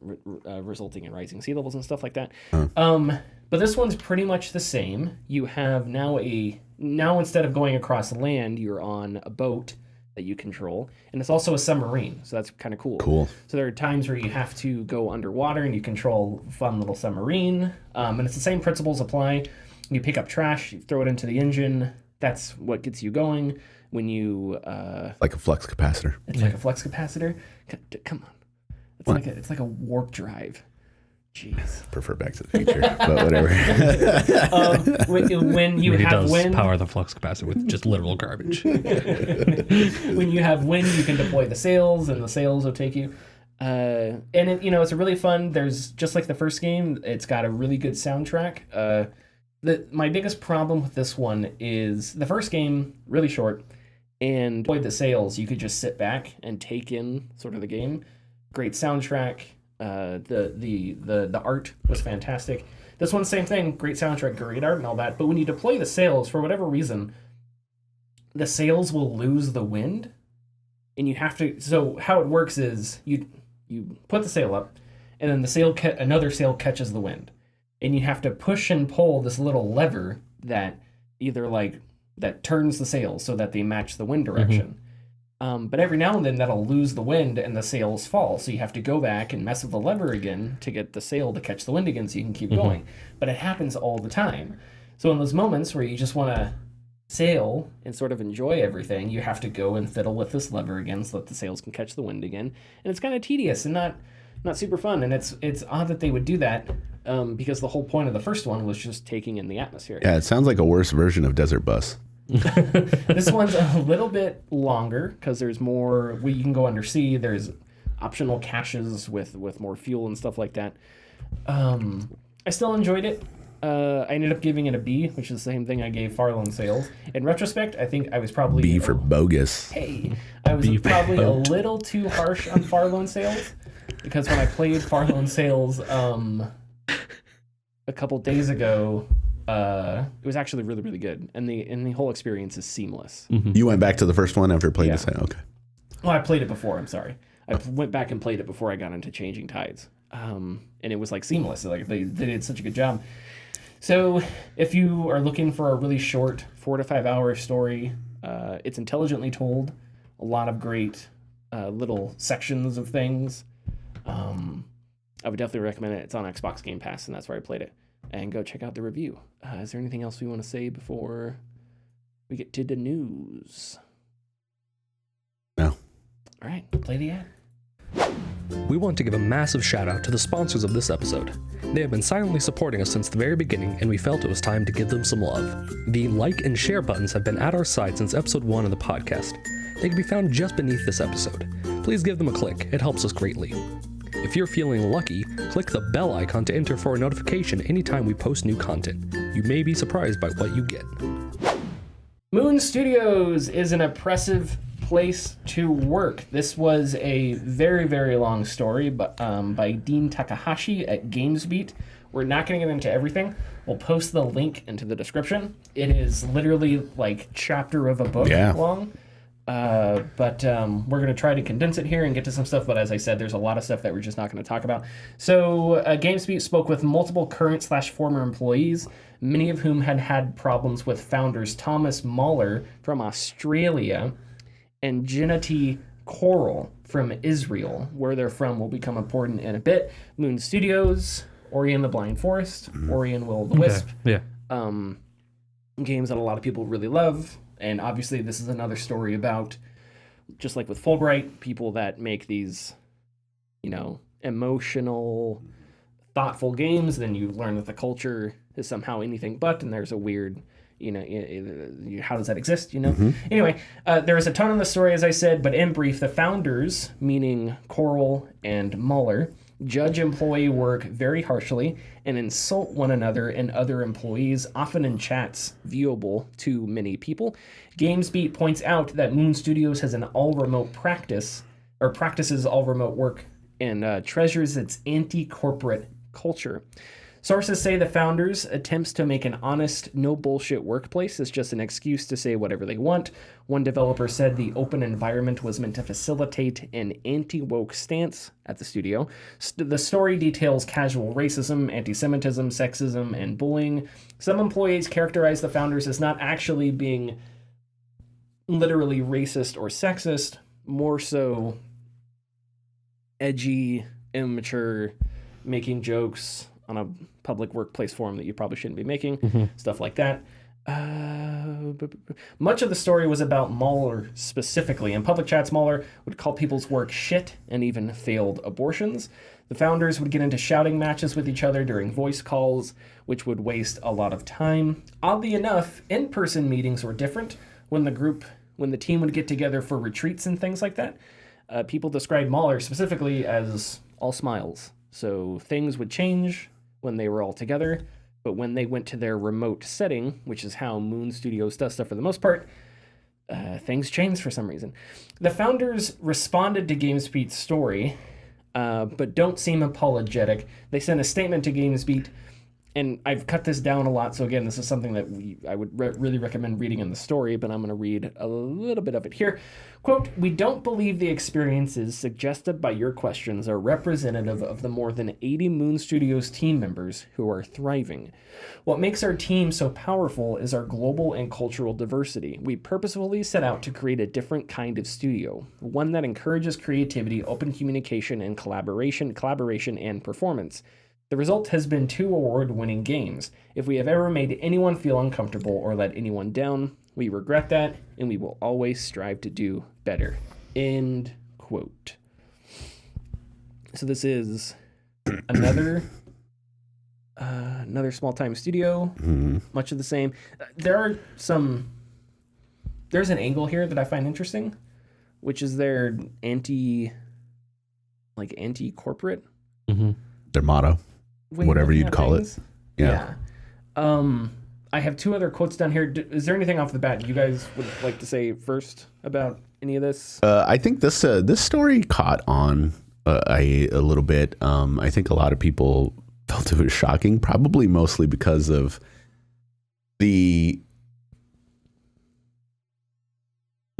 resulting in rising sea levels and stuff like that. But this one's pretty much the same. You have now instead of going across land, you're on a boat that you control, and it's also a submarine, so that's kind of cool. So there are times where you have to go underwater and you control a fun little submarine, and it's the same principles apply. You pick up trash, you throw it into the engine. That's what gets you going. When you like a flux capacitor. It's like a flux capacitor. Come on, it's like a warp drive. Jeez. Prefer Back to the Future, but whatever. When you really have does wind, power the flux capacitor with just literal garbage. When you have wind, you can deploy the sails, and the sails will take you. And it's a really fun. There's just like the first game. It's got a really good soundtrack. My biggest problem with this one is the first game really short, and deploy the sails. You could just sit back and take in sort of the game. Great soundtrack. The art was fantastic. This one's same thing, great soundtrack, great art and all that, but when you deploy the sails, for whatever reason, the sails will lose the wind, and you have to, so how it works is you put the sail up, and then another sail catches the wind, and you have to push and pull this little lever that that turns the sails so that they match the wind direction. But every now and then that'll lose the wind and the sails fall. So you have to go back and mess with the lever again to get the sail to catch the wind again so you can keep going. But it happens all the time. So in those moments where you just want to sail and sort of enjoy everything, you have to go and fiddle with this lever again so that the sails can catch the wind again. And it's kind of tedious and not super fun. And it's odd that they would do that because the whole point of the first one was just taking in the atmosphere. Yeah, it sounds like a worse version of Desert Bus. This one's a little bit longer because there's more you can go undersea. There's optional caches with more fuel and stuff like that. I still enjoyed it. I ended up giving it a B, which is the same thing I gave Far Lone Sails. In retrospect, I think I was probably B for bogus. Hey, I was probably a little too harsh on Far Lone Sails because when I played Far Lone Sails a couple days ago, it was actually really, really good, and the whole experience is seamless. You went back to the first one after playing this? Okay. Well, I played it before. I'm sorry. I went back and played it before I got into Changing Tides, and it was like seamless. Like they did such a good job. So if you are looking for a really short 4 to 5 hour story, it's intelligently told. A lot of great little sections of things. I would definitely recommend it. It's on Xbox Game Pass, and that's where I played it. And go check out the review. Is there anything else we want to say before we get to the news? No. All right, play the ad. We want to give a massive shout out to the sponsors of this episode. They have been silently supporting us since the very beginning, and we felt it was time to give them some love. The like and share buttons have been at our side since episode 1 of the podcast. They can be found just beneath this episode. Please give them a click, it helps us greatly. If you're feeling lucky, click the bell icon to enter for a notification anytime we post new content. You may be surprised by what you get. Moon Studios is an Oppressive place to work. This was a very, very long story by Dean Takahashi at GamesBeat. We're not going to get into everything. We'll post the link into the description. It is literally like chapter of a book long. But we're going to try to condense it here and get to some stuff. But as I said, there's a lot of stuff that we're just not going to talk about. So GamesBeat spoke with multiple current/former employees, many of whom had problems with founders Thomas Mahler from Australia and Gennady Coral from Israel. Where they're from will become important in a bit. Moon Studios, Ori and the Blind Forest, Ori and Will o' the Wisp. Yeah. Games that a lot of people really love. And obviously this is another story about, just like with Fulbright, people that make these, emotional, thoughtful games. Then you learn that the culture is somehow anything but, and there's a weird, how does that exist, Anyway, there is a ton in the story, as I said, but in brief, the founders, meaning Coral and Mahler, judge employee work very harshly and insult one another and other employees, often in chats viewable to many people. GamesBeat points out that Moon Studios has an all-remote practices all-remote work and treasures its anti-corporate culture. Sources say the founders' attempts to make an honest, no-bullshit workplace is just an excuse to say whatever they want. One developer said the open environment was meant to facilitate an anti-woke stance at the studio. The story details casual racism, anti-Semitism, sexism, and bullying. Some employees characterize the founders as not actually being literally racist or sexist, more so edgy, immature, making jokes on a public workplace forum that you probably shouldn't be making, stuff like that. Much of the story was about Mahler specifically. In public chats, Mahler would call people's work shit and even failed abortions. The founders would get into shouting matches with each other during voice calls, which would waste a lot of time. Oddly enough, in-person meetings were different. When the team would get together for retreats and things like that, people described Mahler specifically as all smiles. So things would change when they were all together, but when they went to their remote setting, which is how Moon Studios does stuff for the most part, things changed for some reason. The founders responded to GamesBeat's story, but don't seem apologetic. They sent a statement to GamesBeat, and I've cut this down a lot, so again, this is something that I would really recommend reading in the story, but I'm going to read a little bit of it here. Quote, "We don't believe the experiences suggested by your questions are representative of the more than 80 Moon Studios team members who are thriving. What makes our team so powerful is our global and cultural diversity. We purposefully set out to create a different kind of studio, one that encourages creativity, open communication, and collaboration and performance. The result has been 2 award-winning games. If we have ever made anyone feel uncomfortable or let anyone down, we regret that, and we will always strive to do better." End quote. So this is another small-time studio, much of the same. There's an angle here that I find interesting, which is their anti-corporate. Their motto. Whatever you'd call it. Yeah. I have 2 other quotes down here. Is there anything off the bat you guys would like to say first about any of this? I think this story caught on a little bit. I think a lot of people felt it was shocking, probably mostly because of the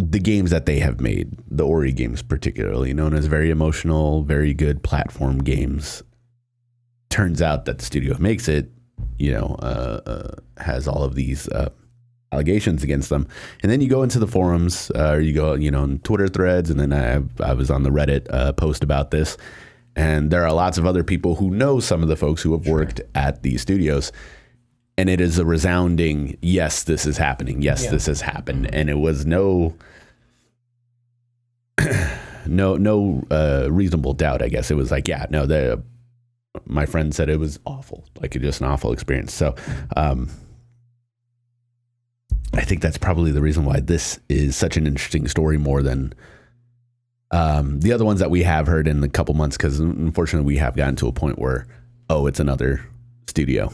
games that they have made, the Ori games particularly, known as very emotional, very good platform games. Turns out that the studio makes it, has all of these allegations against them. And then you go into the forums, or you go, on Twitter threads, and then I was on the Reddit post about this. And there are lots of other people who know some of the folks who have worked at these studios. And it is a resounding, yes, this is happening. Yes, this has happened. And it was no reasonable doubt, I guess. It was like, my friend said it was awful, like just an awful experience. So I think that's probably the reason why this is such an interesting story more than the other ones that we have heard in a couple months, because unfortunately we have gotten to a point where, it's another studio.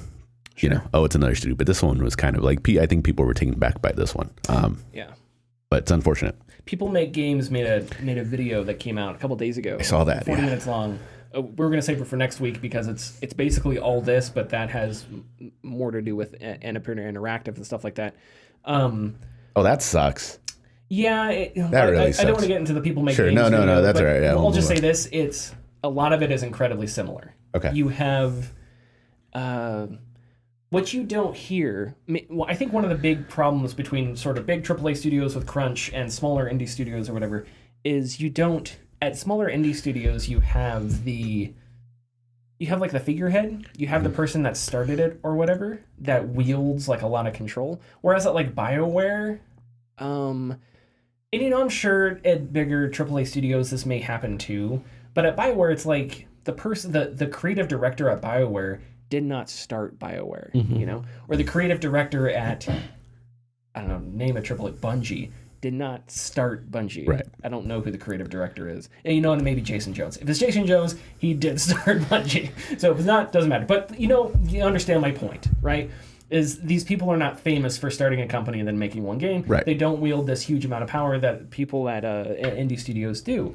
Sure. It's another studio. But this one was kind of like, I think people were taken back by this one. Yeah. but it's unfortunate. People Make Games made a video that came out a couple days ago. I saw that. 40 minutes long. We're going to save it for next week because it's basically all this, but that has more to do with Annapurna Interactive and stuff like that. Oh, that sucks. Yeah, that really sucks. I don't want to get into the People Make Sure, Games. no, video, that's all right. Yeah, I'll just say this: it's a lot of it is incredibly similar. Okay. You have what you don't hear. Well, I think one of the big problems between sort of big AAA studios with crunch and smaller indie studios or whatever is you don't. At smaller indie studios, you have like the figurehead. You have the person that started it or whatever that wields like a lot of control. Whereas at like BioWare, and I'm sure at bigger AAA studios this may happen too. But at BioWare, it's like the creative director at BioWare did not start BioWare, or the creative director at I don't know, name a AAA, Bungie. Did not start Bungie. Right. I don't know who the creative director is. And maybe Jason Jones. If it's Jason Jones, he did start Bungie. So if it's not, doesn't matter. But you understand my point, right? Is these people are not famous for starting a company and then making one game. Right. They don't wield this huge amount of power that people at indie studios do.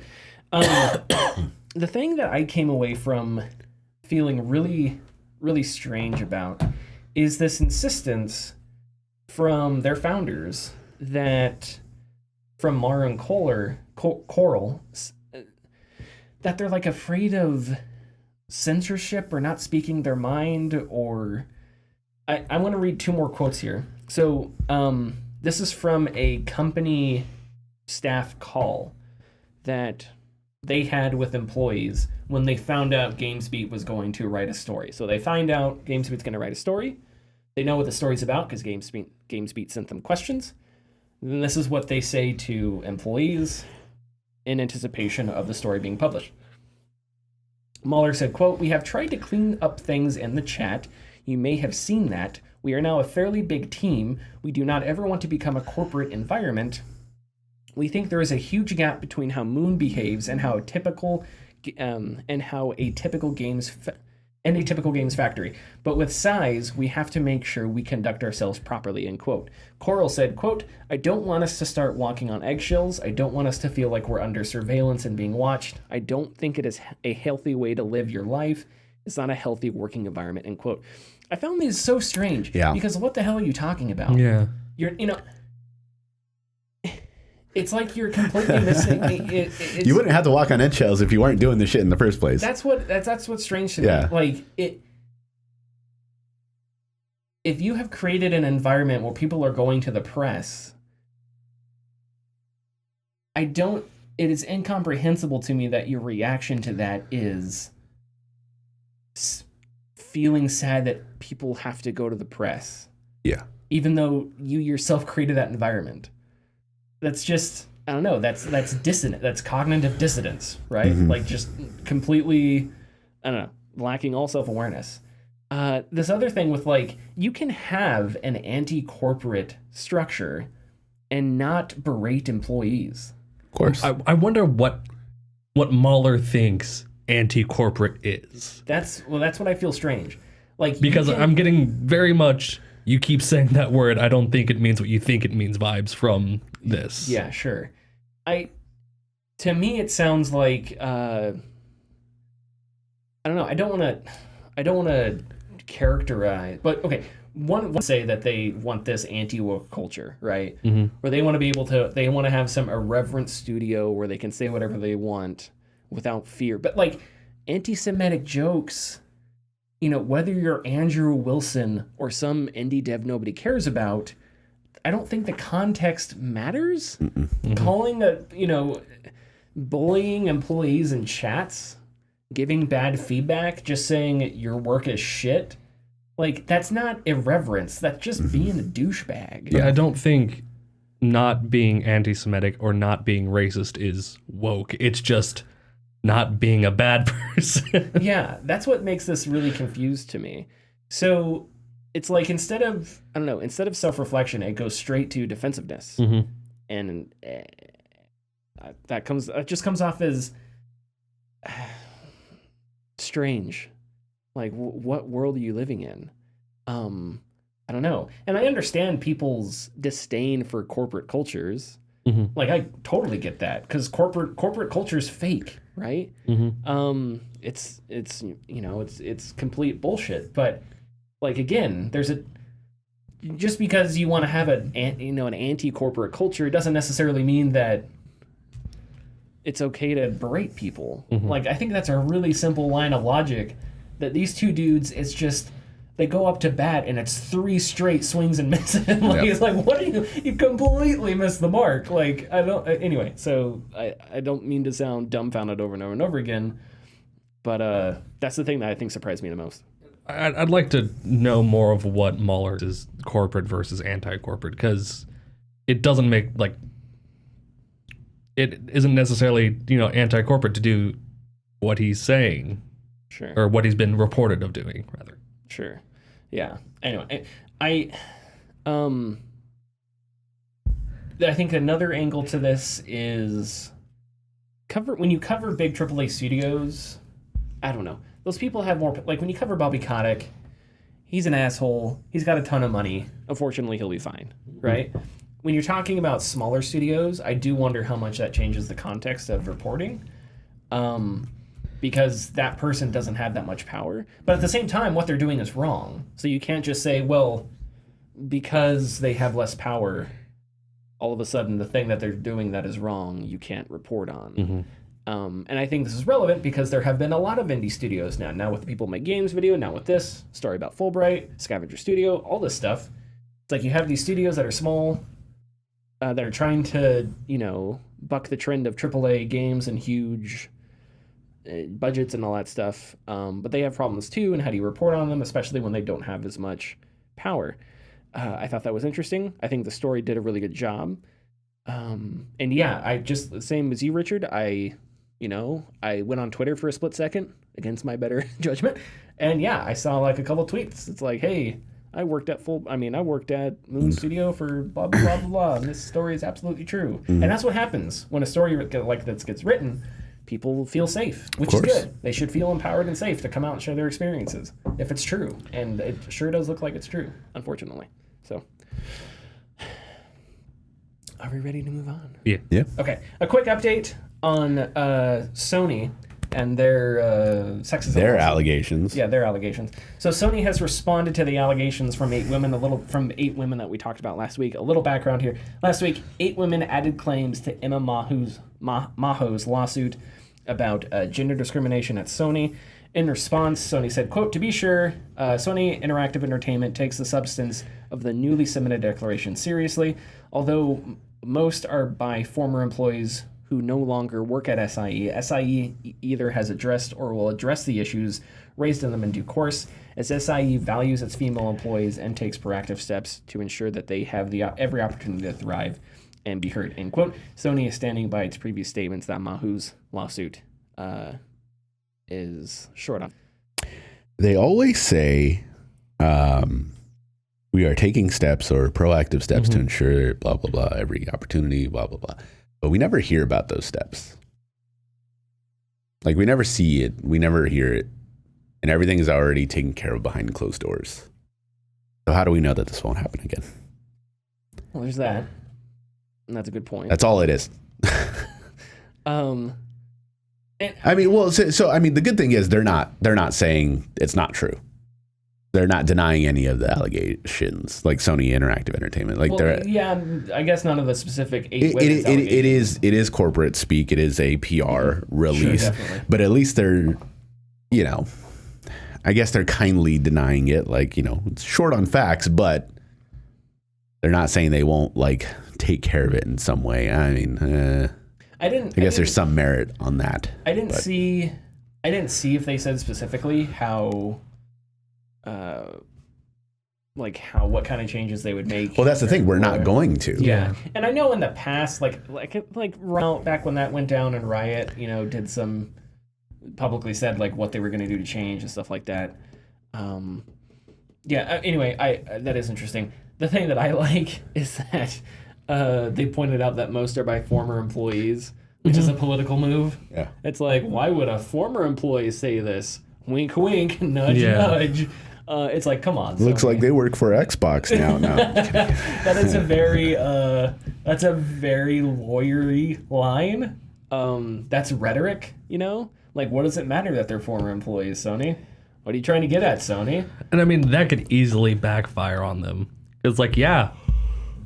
The thing that I came away from feeling really, really strange about is this insistence from their founders that from Mara and Coral, that they're like afraid of censorship or not speaking their mind, or I want to read two more quotes here. So this is from a company staff call that they had with employees when they found out GamesBeat was going to write a story. So they find out GamesBeat's going to write a story. They know what the story's about because GamesBeat sent them questions. And this is what they say to employees in anticipation of the story being published. Mahler said, quote, "We have tried to clean up things in the chat. You may have seen that. We are now a fairly big team. We do not ever want to become a corporate environment. We think there is a huge gap between how Moon behaves and how a typical games factory. But with size, we have to make sure we conduct ourselves properly," end quote. Coral said, quote, "I don't want us to start walking on eggshells. I don't want us to feel like we're under surveillance and being watched. I don't think it is a healthy way to live your life. It's not a healthy working environment," end quote. I found these so strange. Yeah. Because what the hell are you talking about? Yeah. It's like you're completely missing. You wouldn't have to walk on eggshells if you weren't doing this shit in the first place. That's what's strange to me. Yeah. Like if you have created an environment where people are going to the press, it is incomprehensible to me that your reaction to that is feeling sad that people have to go to the press. Yeah. Even though you yourself created that environment. That's just, I don't know, that's dissonant. That's cognitive dissonance, right? Mm-hmm. Like just completely, I don't know, lacking all self-awareness. This other thing with like, you can have an anti-corporate structure and not berate employees. Of course. I wonder what Mahler thinks anti-corporate is. That's what I feel strange. Like Because I'm getting very much, you keep saying that word, I don't think it means what you think it means vibes from this. Yeah, sure. To me it sounds like I don't know, I don't want to characterize, but okay, one would say that they want this anti-woke culture, right? Mm-hmm. Where they want to have some irreverent studio where they can say whatever they want without fear. But like anti-Semitic jokes, whether you're Andrew Wilson or some indie dev nobody cares about, I don't think the context matters. Mm-hmm. Calling bullying employees in chats, giving bad feedback, just saying your work is shit, like that's not irreverence. That's just being a douchebag. Yeah, I don't think not being anti-Semitic or not being racist is woke. It's just not being a bad person. Yeah, that's what makes this really confused to me. So it's like instead of self-reflection, it goes straight to defensiveness. Mm-hmm. And that just comes off as strange. Like, what world are you living in? I don't know. And I understand people's disdain for corporate cultures. Like, I totally get that because corporate culture is fake, right? It's it's complete bullshit. But like, again, just because you want to have an anti-corporate culture doesn't necessarily mean that it's okay to berate people. Like, I think that's a really simple line of logic that these two dudes, it's just, they go up to bat and it's 3 straight swings and misses. Like, it's like, what are you completely missed the mark. Like, anyway, so I don't mean to sound dumbfounded over and over and over again, but that's the thing that I think surprised me the most. I'd like to know more of what Mueller is corporate versus anti-corporate, because it doesn't make, like, it isn't necessarily, anti-corporate to do what he's saying. Sure. Or what he's been reported of doing, rather. Sure. Yeah. Anyway, I think another angle to this is when you cover big AAA studios, I don't know. Those people have more, like, when you cover Bobby Kotick, he's an asshole. He's got a ton of money. Unfortunately, he'll be fine, right? When you're talking about smaller studios, I do wonder how much that changes the context of reporting, because that person doesn't have that much power. But at the same time, what they're doing is wrong. So you can't just say, well, because they have less power, all of a sudden the thing that they're doing that is wrong, you can't report on. And I think this is relevant because there have been a lot of indie studios now with the People Make Games video, now with this, story about Fulbright, Scavenger Studio, all this stuff. It's like you have these studios that are small, that are trying to, buck the trend of AAA games and huge budgets and all that stuff. But they have problems too, and how do you report on them, especially when they don't have as much power? I thought that was interesting. I think the story did a really good job. And yeah, I just, the same as you, Richard, I went on Twitter for a split second against my better judgment. And yeah, I saw like a couple tweets. It's like, hey, I worked at Moon Studio for blah, blah, blah, blah, blah, and this story is absolutely true. And that's what happens when a story like this gets written. People feel safe, which is good. They should feel empowered and safe to come out and share their experiences if it's true. And it sure does look like it's true, unfortunately. So, are we ready to move on? Yeah. Okay, a quick update on Sony and their sexism. Their allegations. Yeah, their allegations. So Sony has responded to the allegations from 8 women, that we talked about last week. A little background here. Last week, 8 women added claims to Emma Majo's lawsuit about gender discrimination at Sony. In response, Sony said, quote, "To be sure, Sony Interactive Entertainment takes the substance of the newly submitted declaration seriously, although most are by former employees who no longer work at SIE. SIE either has addressed or will address the issues raised in them in due course, as SIE values its female employees and takes proactive steps to ensure that they have every opportunity to thrive and be heard," end quote. Sony is standing by its previous statements that Majo's lawsuit is short on. They always say, we are taking steps or proactive steps to ensure blah, blah, blah, every opportunity, blah, blah, blah. But we never hear about those steps. Like, we never see it. We never hear it. And everything is already taken care of behind closed doors. So how do we know that this won't happen again? Well, there's that. And that's a good point. That's all it is. I mean, well, so I mean, the good thing is they're not saying it's not true. They're not denying any of the allegations, like Sony Interactive Entertainment. Like, yeah, I guess none of the specific 8 women's it is corporate speak. It is a PR release, sure, but at least they're, I guess they're kindly denying it. Like, it's short on facts, but they're not saying they won't like take care of it in some way. I mean, I guess there's some merit on that. I didn't see if they said specifically how. What kind of changes they would make. Well, that's the thing. We're not going to. Yeah. And I know in the past, like back when that went down and Riot, did some publicly said like what they were going to do to change and stuff like that. Anyway, that is interesting. The thing that I like is that they pointed out that most are by former employees, which is a political move. Yeah. It's like, why would a former employee say this? Wink, wink, nudge, nudge. It's like, come on. Looks Sony. like they work for Xbox now. No. That is a very lawyery line. That's rhetoric, you know? Like, what does it matter that they're former employees, Sony? What are you trying to get at, Sony? And I mean, that could easily backfire on them. It's like, yeah,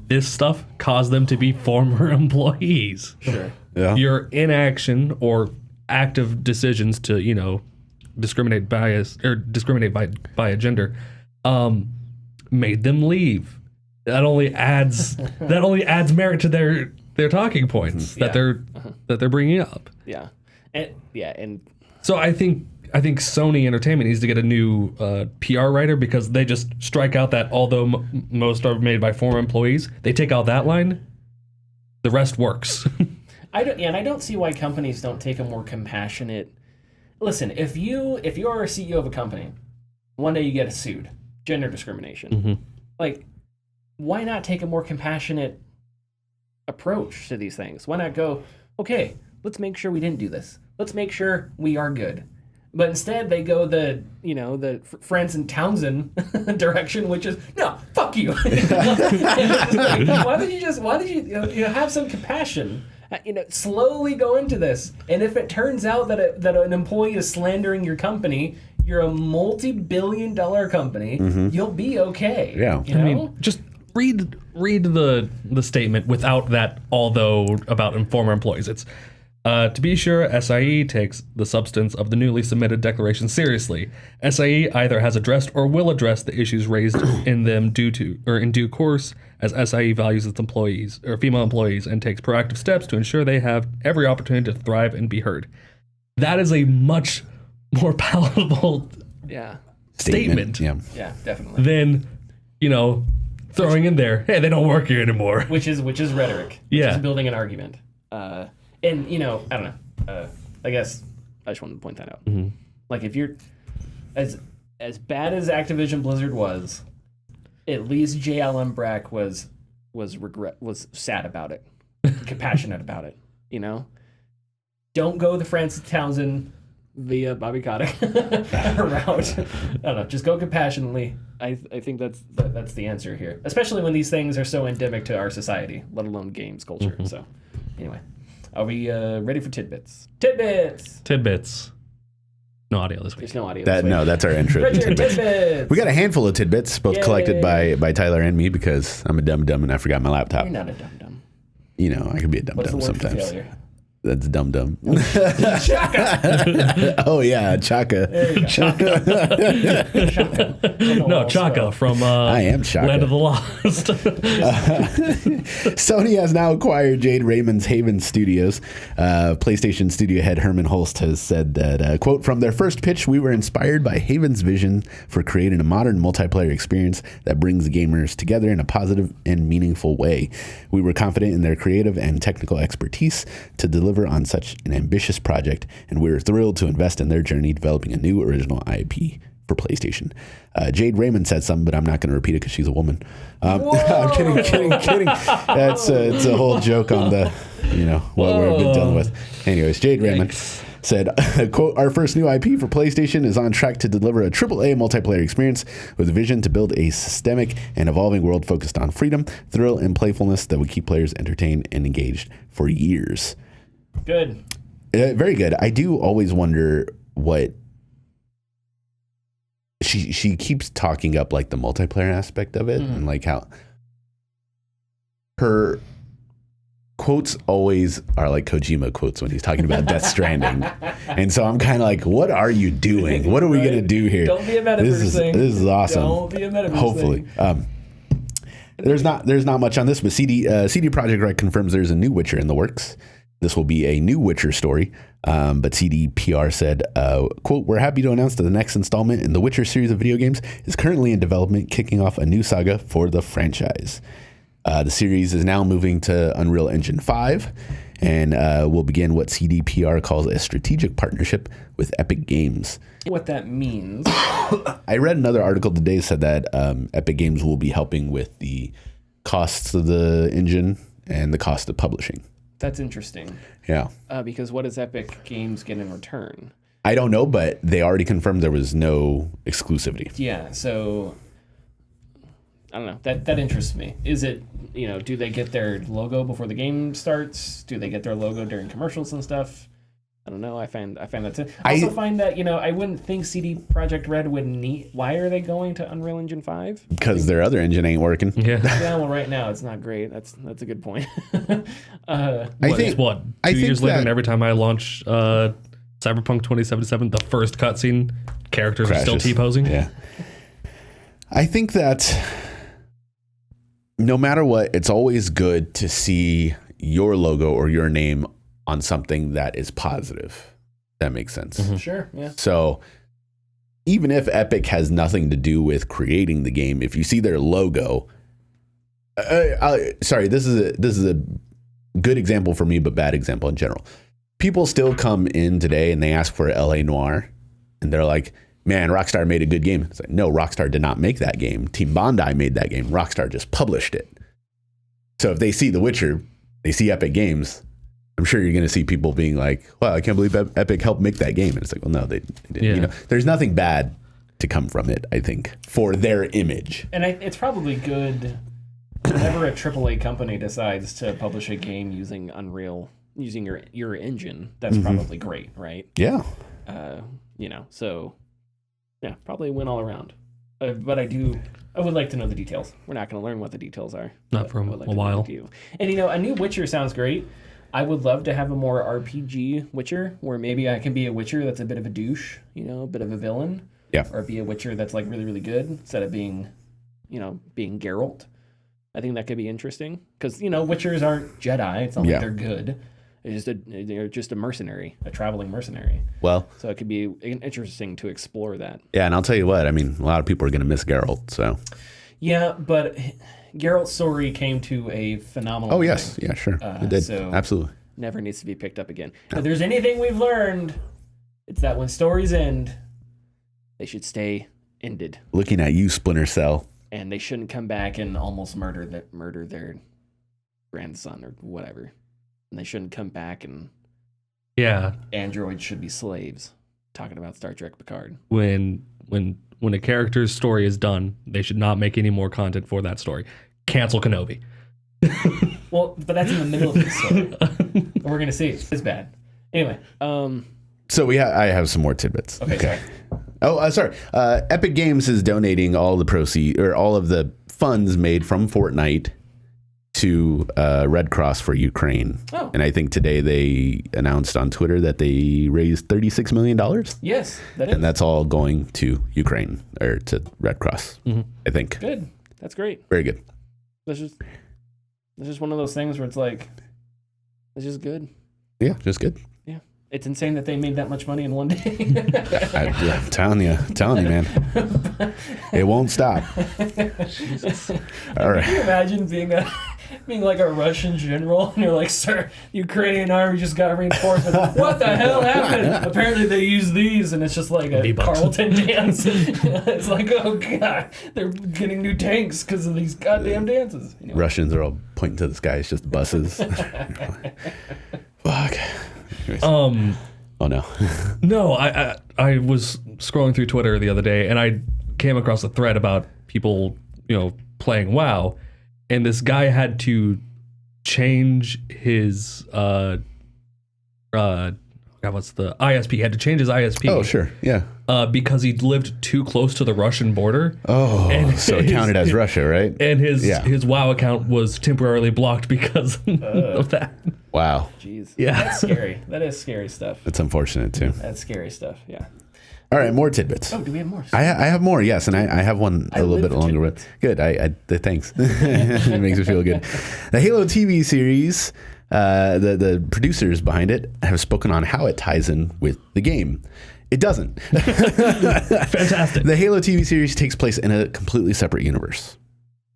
this stuff caused them to be former employees. Sure. Yeah. Your inaction or active decisions to, you know, discriminate by a gender, made them leave. That only adds merit to their talking points that they're bringing up. Yeah. And so I think Sony Entertainment needs to get a new PR writer, because they just strike out that although most are made by former employees, they take out that line. The rest works. I don't see why companies don't take a more compassionate. Listen, if you are a CEO of a company, one day you get sued, gender discrimination. Like, why not take a more compassionate approach to these things? Why not go, okay, let's make sure we didn't do this. Let's make sure we are good. But instead, they go the Franz and Townsend direction, which is, no, fuck you. Why did you have some compassion? Slowly go into this. And if it turns out that an employee is slandering your company, you're a multi-billion-dollar company, you'll be okay. Yeah. You know? I mean, just read the statement without that although about former employees. It's to be sure, SIE takes the substance of the newly submitted declaration seriously. SIE either has addressed or will address the issues raised in them in due course, as SIE values its employees or female employees and takes proactive steps to ensure they have every opportunity to thrive and be heard. That is a much more palatable statement. Yeah, definitely. Than, throwing in there, hey, they don't work here anymore. Which is rhetoric. Which is building an argument. And, I don't know. I guess I just wanted to point that out. Like, if you're as bad as Activision Blizzard was, at least J. Allen Brack was sad about it, compassionate about it. Don't go the Francis Townsend via Bobby Kotick route. I don't know. Just go compassionately. I think that's the answer here, especially when these things are so endemic to our society, let alone games culture. So, anyway. Are we ready for tidbits? Tidbits. No audio this week. There's no audio. That's our intro. Richard, tidbits. We got a handful of tidbits, both collected by Tyler and me, because I'm a dumb and I forgot my laptop. You're not a dumb. I can be a dumb sometimes. That's dumb. Chaka. Oh yeah, Chaka. Chaka. No, Chaka from I am Chaka. Land of the Lost. Sony has now acquired Jade Raymond's Haven Studios. PlayStation studio head Herman Holst has said that, quote, from their first pitch, we were inspired by Haven's vision for creating a modern multiplayer experience that brings gamers together in a positive and meaningful way. We were confident in their creative and technical expertise to deliver on such an ambitious project, and we were thrilled to invest in their journey developing a new original IP for PlayStation. Jade Raymond said something, but I'm not going to repeat it because she's a woman. I'm kidding. It's a whole joke on the, what we've been dealing with. Anyways, Jade Raymond said, quote, our first new IP for PlayStation is on track to deliver a AAA multiplayer experience with a vision to build a systemic and evolving world focused on freedom, thrill, and playfulness that would keep players entertained and engaged for years. Good. Very good. I do always wonder what she keeps talking up, like the multiplayer aspect of it, and like how her quotes always are like Kojima quotes when he's talking about Death Stranding. And so I'm kind of like, what are you doing? What are we going to do here? Don't be a metaverse thing. This is awesome. Don't be a metaverse Hopefully. There's not much on this, but CD Projekt Red confirms there's a new Witcher in the works. This will be a new Witcher story, but CDPR said, quote, we're happy to announce that the next installment in the Witcher series of video games is currently in development, kicking off a new saga for the franchise. The series is now moving to Unreal Engine 5 and will begin what CDPR calls a strategic partnership with Epic Games. What that means. I read another article today said that Epic Games will be helping with the costs of the engine and the cost of publishing. That's interesting. Yeah. Because what does Epic Games get in return? I don't know, but they already confirmed there was no exclusivity. Yeah, so I don't know. That interests me. Is it, do they get their logo before the game starts? Do they get their logo during commercials and stuff? I don't know. I find that too. I also find that, I wouldn't think CD Projekt Red would need. Why are they going to Unreal Engine 5? Because their other engine ain't working. Yeah. Yeah, well, right now it's not great. That's a good point. I think 2 years later, and every time I launch Cyberpunk 2077, the first cutscene, characters are still T-posing. Yeah. I think that no matter what, it's always good to see your logo or your name on something that is positive. That makes sense. Mm-hmm. Sure, yeah. So even if Epic has nothing to do with creating the game, if you see their logo, sorry, this is a good example for me, but bad example in general. People still come in today and they ask for LA Noire, and they're like, man, Rockstar made a good game. It's like, no, Rockstar did not make that game. Team Bondi made that game. Rockstar just published it. So if they see The Witcher, they see Epic Games, I'm sure you're going to see people being like, wow, I can't believe Epic helped make that game. And it's like, well, no, they didn't. Yeah. There's nothing bad to come from it, I think, for their image. And it's probably good whenever a AAA company decides to publish a game using Unreal, using your engine. That's probably great, right? Yeah. So yeah, probably a win all around. But I would like to know the details. We're not going to learn what the details are. Not for a while. And a new Witcher sounds great. I would love to have a more RPG Witcher, where maybe I can be a Witcher that's a bit of a douche, a bit of a villain. Yeah. Or be a Witcher that's like really, really good instead of being Geralt. I think that could be interesting because, Witchers aren't Jedi. It's not like they're good. They're just a mercenary, a traveling mercenary. Well, so it could be interesting to explore that. Yeah, and I'll tell you what, I mean, a lot of people are going to miss Geralt, so. Yeah, but Geralt's story came to a phenomenal Oh, yes. ending. Yeah, sure. It did. So absolutely. Never needs to be picked up again. No. If there's anything we've learned, it's that when stories end, they should stay ended. Looking at you, Splinter Cell. And they shouldn't come back and almost murder their grandson or whatever. And they shouldn't come back and androids should be slaves. Talking about Star Trek Picard. When a character's story is done, they should not make any more content for that story. Cancel Kenobi. Well, but that's in the middle of the story. And we're gonna see it's bad. Anyway, so I have some more tidbits. Okay. Sorry. Oh, sorry. Epic Games is donating all the proceeds or all of the funds made from Fortnite to Red Cross for Ukraine. Oh. And I think today they announced on Twitter that they raised $36 million. Yes, that is. And that's all going to Ukraine or to Red Cross, I think. Good. That's great. Very good. That's just one of those things where it's like, it's just good. Yeah, just good. Yeah. It's insane that they made that much money in one day. I'm telling you, man. It won't stop. Jesus. All right. Can you imagine being like a Russian general and you're like, sir, Ukrainian army just got reinforced. What the hell happened? Apparently they use these, and it's just like a Carlton dance. It's like, oh god, they're getting new tanks because of these goddamn dances. Russians are all pointing to the sky. It's just buses. Fuck. Anyways. Oh no. No, I was scrolling through Twitter the other day and I came across a thread about people, playing WoW, and this guy had to change his what's the ISP? He had to change his ISP. Oh, sure. Yeah. Because he lived too close to the Russian border. Oh, and so it counted as Russia, right? And his WoW account was temporarily blocked because of that. Wow. Jeez. Yeah. That's scary. That is scary stuff. That's unfortunate, too. That's scary stuff, yeah. All right, more tidbits. Oh, do we have more? I have more, yes, and I have one a little bit longer. With good. Thanks. It makes me feel good. The Halo TV series, the producers behind it have spoken on how it ties in with the game. It doesn't. Fantastic. The Halo TV series takes place in a completely separate universe.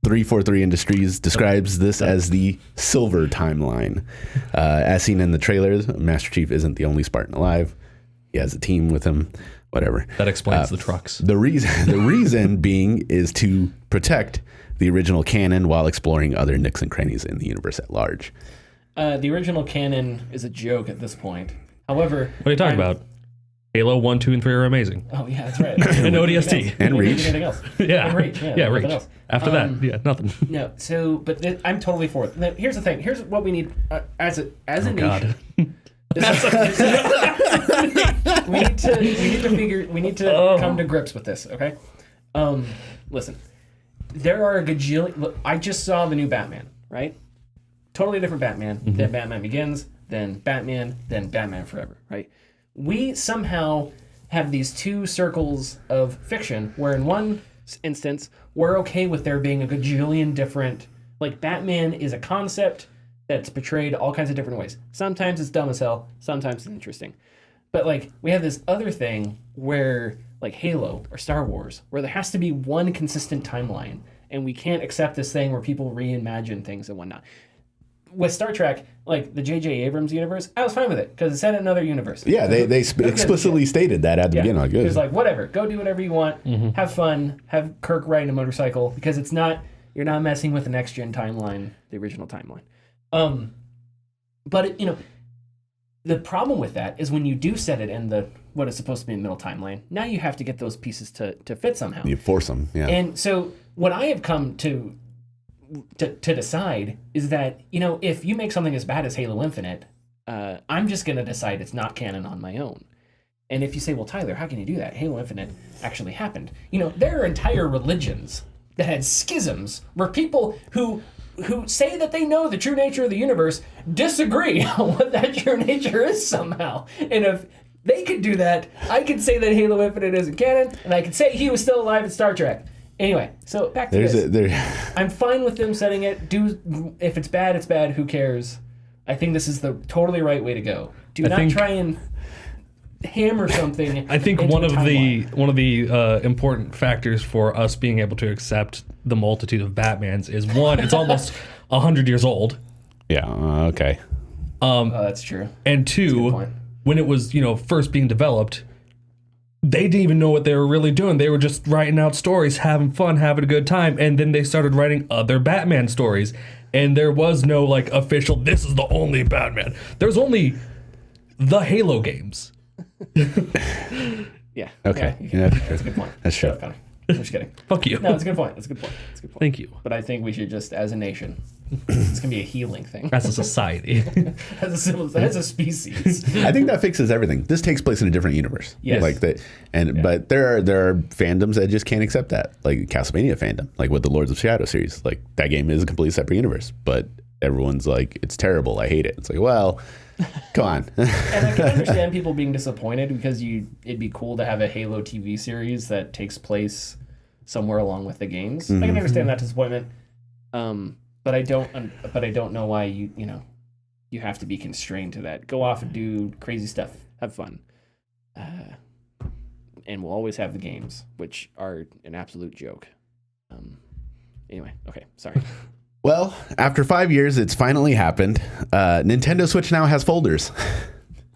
343 Industries describes this as the Silver Timeline. As seen in the trailers, Master Chief isn't the only Spartan alive. He has a team with him. Whatever. That explains the trucks. The reason being is to protect the original canon while exploring other nooks and crannies in the universe at large. The original canon is a joke at this point. However, what are you talking about? Halo 1, 2, and 3 are amazing. Oh yeah, that's right. And ODST. And Reach. Anything else? Yeah. And Reach. Yeah, Reach. else. After that, nothing. No. So, but I'm totally for it. Now, here's the thing. Here's what we need as a nation. God. We need to come to grips with this, okay? Listen, there are a gajillion. Look, I just saw the new Batman, right? Totally different Batman than Batman Begins, then Batman Forever, right? We somehow have these two circles of fiction where in one instance we're okay with there being a gajillion different, like Batman is a concept that's portrayed all kinds of different ways. Sometimes it's dumb as hell, sometimes it's interesting. But like we have this other thing where like Halo or Star Wars, where there has to be one consistent timeline and we can't accept this thing where people reimagine things and whatnot. With Star Trek, like the J.J. Abrams universe, I was fine with it because it's set in another universe. Yeah, they explicitly stated that at the beginning. Like, it's like, whatever, go do whatever you want, have fun, have Kirk riding a motorcycle, because it's not, you're not messing with the next gen timeline, the original timeline. But the problem with that is when you do set it in the what is supposed to be in the middle timeline, now you have to get those pieces to fit somehow. You force them, yeah. And so what I have come to decide is that, if you make something as bad as Halo Infinite, I'm just going to decide it's not canon on my own. And if you say, well, Tyler, how can you do that? Halo Infinite actually happened. There are entire religions that had schisms where people who say that they know the true nature of the universe disagree on what that true nature is somehow. And if they could do that, I could say that Halo Infinite isn't canon, and I could say he was still alive in Star Trek. Anyway, so back to this. I'm fine with them setting it. If it's bad, it's bad. Who cares? I think this is the totally right way to go. Do not try and hammer something. I think one of the important factors for us being able to accept the multitude of Batmans is one, it's almost 100 years old. Yeah. Okay. That's true. And two, when it was first being developed, they didn't even know what they were really doing. They were just writing out stories, having fun, having a good time. And then they started writing other Batman stories. And there was no official, this is the only Batman. There's only the Halo games. Yeah. Okay. Yeah, that's a good point. That's true. I'm just kidding. Fuck you. No, it's a good point. Thank you. But I think we should just, as a nation, it's going to be a healing thing. As a society. as a species. I think that fixes everything. This takes place in a different universe. Yes. But there are fandoms that just can't accept that. Like Castlevania fandom, like with the Lords of Shadow series. Like that game is a completely separate universe, but everyone's like, it's terrible. I hate it. It's like, well, come on. And I can understand people being disappointed because it'd be cool to have a Halo TV series that takes place somewhere along with the games. I can understand that disappointment. But I don't know why you have to be constrained to that. Go off and do crazy stuff. Have fun. And we'll always have the games, which are an absolute joke. Anyway, okay, sorry. Well, after 5 years, it's finally happened. Nintendo Switch now has folders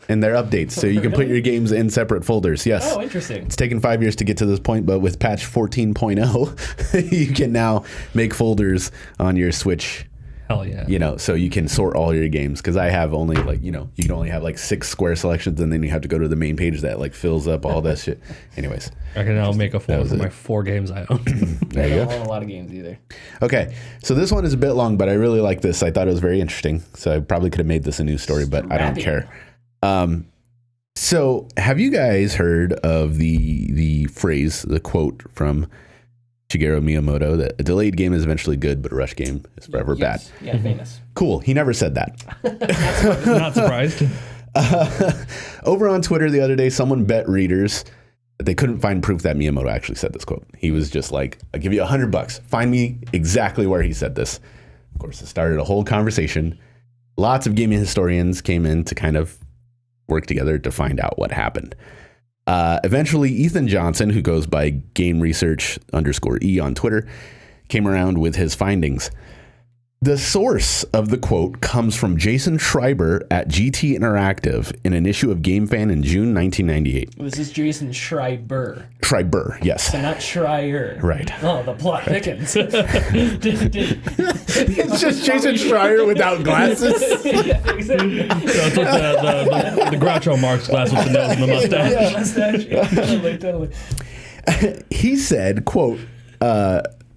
in their updates, so you can put your games in separate folders. Yes. Oh, interesting. It's taken 5 years to get to this point, but with patch 14.0, you can now make folders on your Switch. Hell yeah. So you can sort all your games, because I have only you can only have 6 square selections, and then you have to go to the main page that fills up all that shit. Anyways. I can now make a folder for my 4 games I own. There you go. I don't own a lot of games either. Okay, so this one is a bit long, but I really like this. I thought it was very interesting, so I probably could have made this a news story, but I don't care. So have you guys heard of the phrase, the quote from Shigeru Miyamoto, that a delayed game is eventually good, but a rushed game is forever bad? Yeah, famous. Cool. He never said that. Not surprised. Over on Twitter the other day, someone bet readers that they couldn't find proof that Miyamoto actually said this quote. He was just like, I'll give you $100. Find me exactly where he said this. Of course, it started a whole conversation. Lots of gaming historians came in to kind of work together to find out what happened. Eventually, Ethan Johnson, who goes by Game Research _E on Twitter, came around with his findings. The source of the quote comes from Jason Schreiber at GT Interactive in an issue of GameFan in June 1998. This is Jason Schreiber. Schreiber, yes. So not Schreier. Right. Oh, the plot thickens. It's just Jason Schreier without glasses. Yeah, exactly. It's like the Groucho Marx glass with the nose and the mustache. Yeah, mustache. Totally. He said, quote,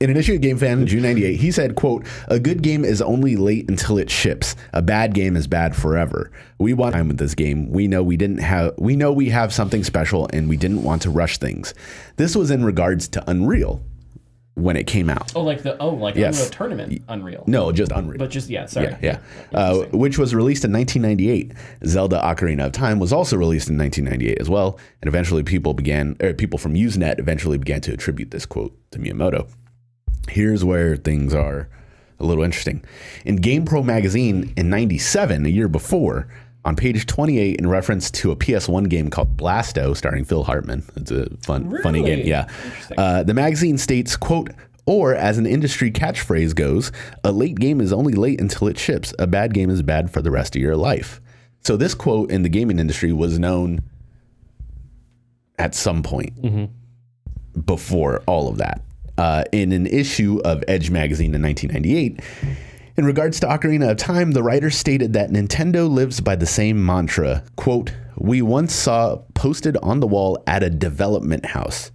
in an issue of GameFan in June 98, he said, quote, "A good game is only late until it ships. A bad game is bad forever. We want time with this game. We know we have something special and we didn't want to rush things." This was in regards to Unreal when it came out. Yes. Unreal Tournament Unreal. No, just Unreal. But just, sorry. Yeah. Which was released in 1998. Zelda Ocarina of Time was also released in 1998 as well. And eventually people from Usenet eventually began to attribute this quote to Miyamoto. Here's where things are a little interesting. In GamePro magazine in 97, a year before, on page 28, in reference to a PS1 game called Blasto, starring Phil Hartman. It's a funny game. Yeah. The magazine states, quote, "Or as an industry catchphrase goes, a late game is only late until it ships. A bad game is bad for the rest of your life." So this quote in the gaming industry was known at some point before all of that. In an issue of Edge magazine in 1998, in regards to Ocarina of Time, the writer stated that Nintendo lives by the same mantra, quote, "We once saw posted on the wall at a development house.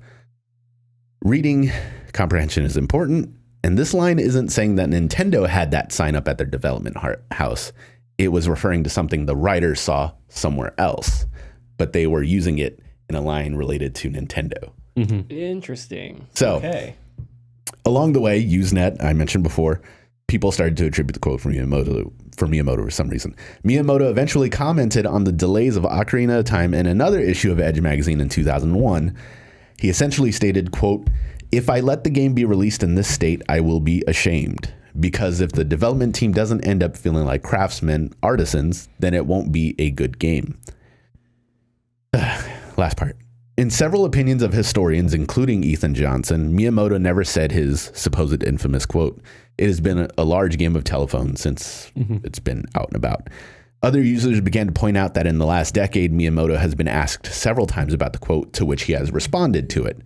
Reading comprehension is important, and this line isn't saying that Nintendo had that sign up at their development house. It was referring to something the writer saw somewhere else, but they were using it in a line related to Nintendo." Interesting. So, okay. Along the way, Usenet, I mentioned before, people started to attribute the quote from Miyamoto for some reason. Miyamoto eventually commented on the delays of Ocarina of Time in another issue of Edge magazine in 2001. He essentially stated, quote, "If I let the game be released in this state, I will be ashamed. Because if the development team doesn't end up feeling like craftsmen, artisans, then it won't be a good game." Last part. In several opinions of historians, including Ethan Johnson, Miyamoto never said his supposed infamous quote. It has been a large game of telephone since it's been out and about. Other users began to point out that in the last decade, Miyamoto has been asked several times about the quote, to which he has responded to it.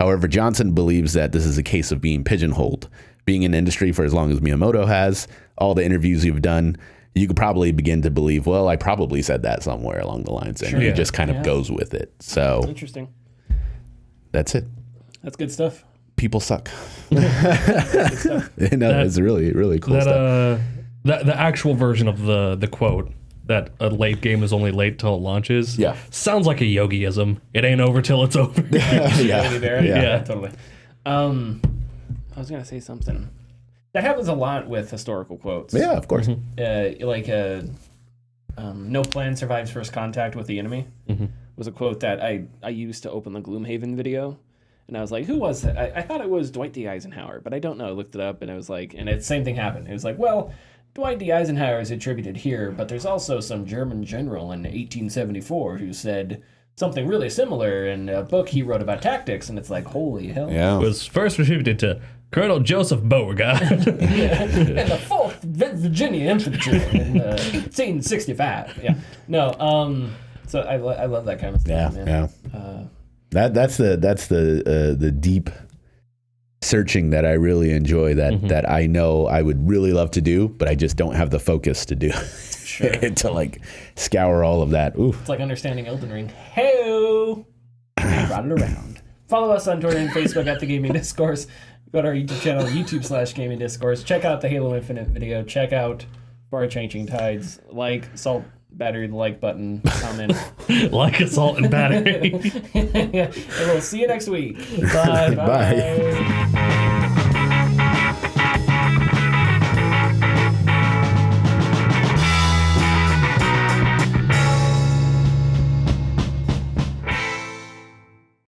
However, Johnson believes that this is a case of being pigeonholed. Being in the industry for as long as Miyamoto has, all the interviews you've done, you could probably begin to believe, well, I probably said that somewhere along the lines, and he just kind of goes with it. So interesting. That's it. That's good stuff. People suck. It's really, really cool stuff. The actual version of the quote, that a late game is only late till it launches, sounds like a yogiism. It ain't over till it's over. Yeah, totally. I was going to say something. That happens a lot with historical quotes. Yeah, of course. No plan survives first contact with the enemy was a quote that I used to open the Gloomhaven video. And I was like, who was that? I thought it was Dwight D. Eisenhower, but I don't know. I looked it up and I was like, and the same thing happened. It was like, well, Dwight D. Eisenhower is attributed here, but there's also some German general in 1874 who said something really similar in a book he wrote about tactics. And it's like, holy hell. Yeah. It was first attributed to Colonel Joseph Beauregard. And the 4th Virginia Infantry in 1865. Yeah. No, so I love that kind of stuff, man. Yeah. That's the deep searching that I really enjoy, that I know I would really love to do, but I just don't have the focus to do. Sure. To like scour all of that. Ooh. It's like understanding Elden Ring. Hey-o! Brought it around. Follow us on Twitter and Facebook at The Gaming Discourse. Go to our YouTube channel, YouTube/Gaming Discourse. Check out the Halo Infinite video. Check out Bar Changing Tides. Like, Salt, Battery, the like button, comment. Like, Assault, and Battery. And we'll see you next week. Bye. Bye.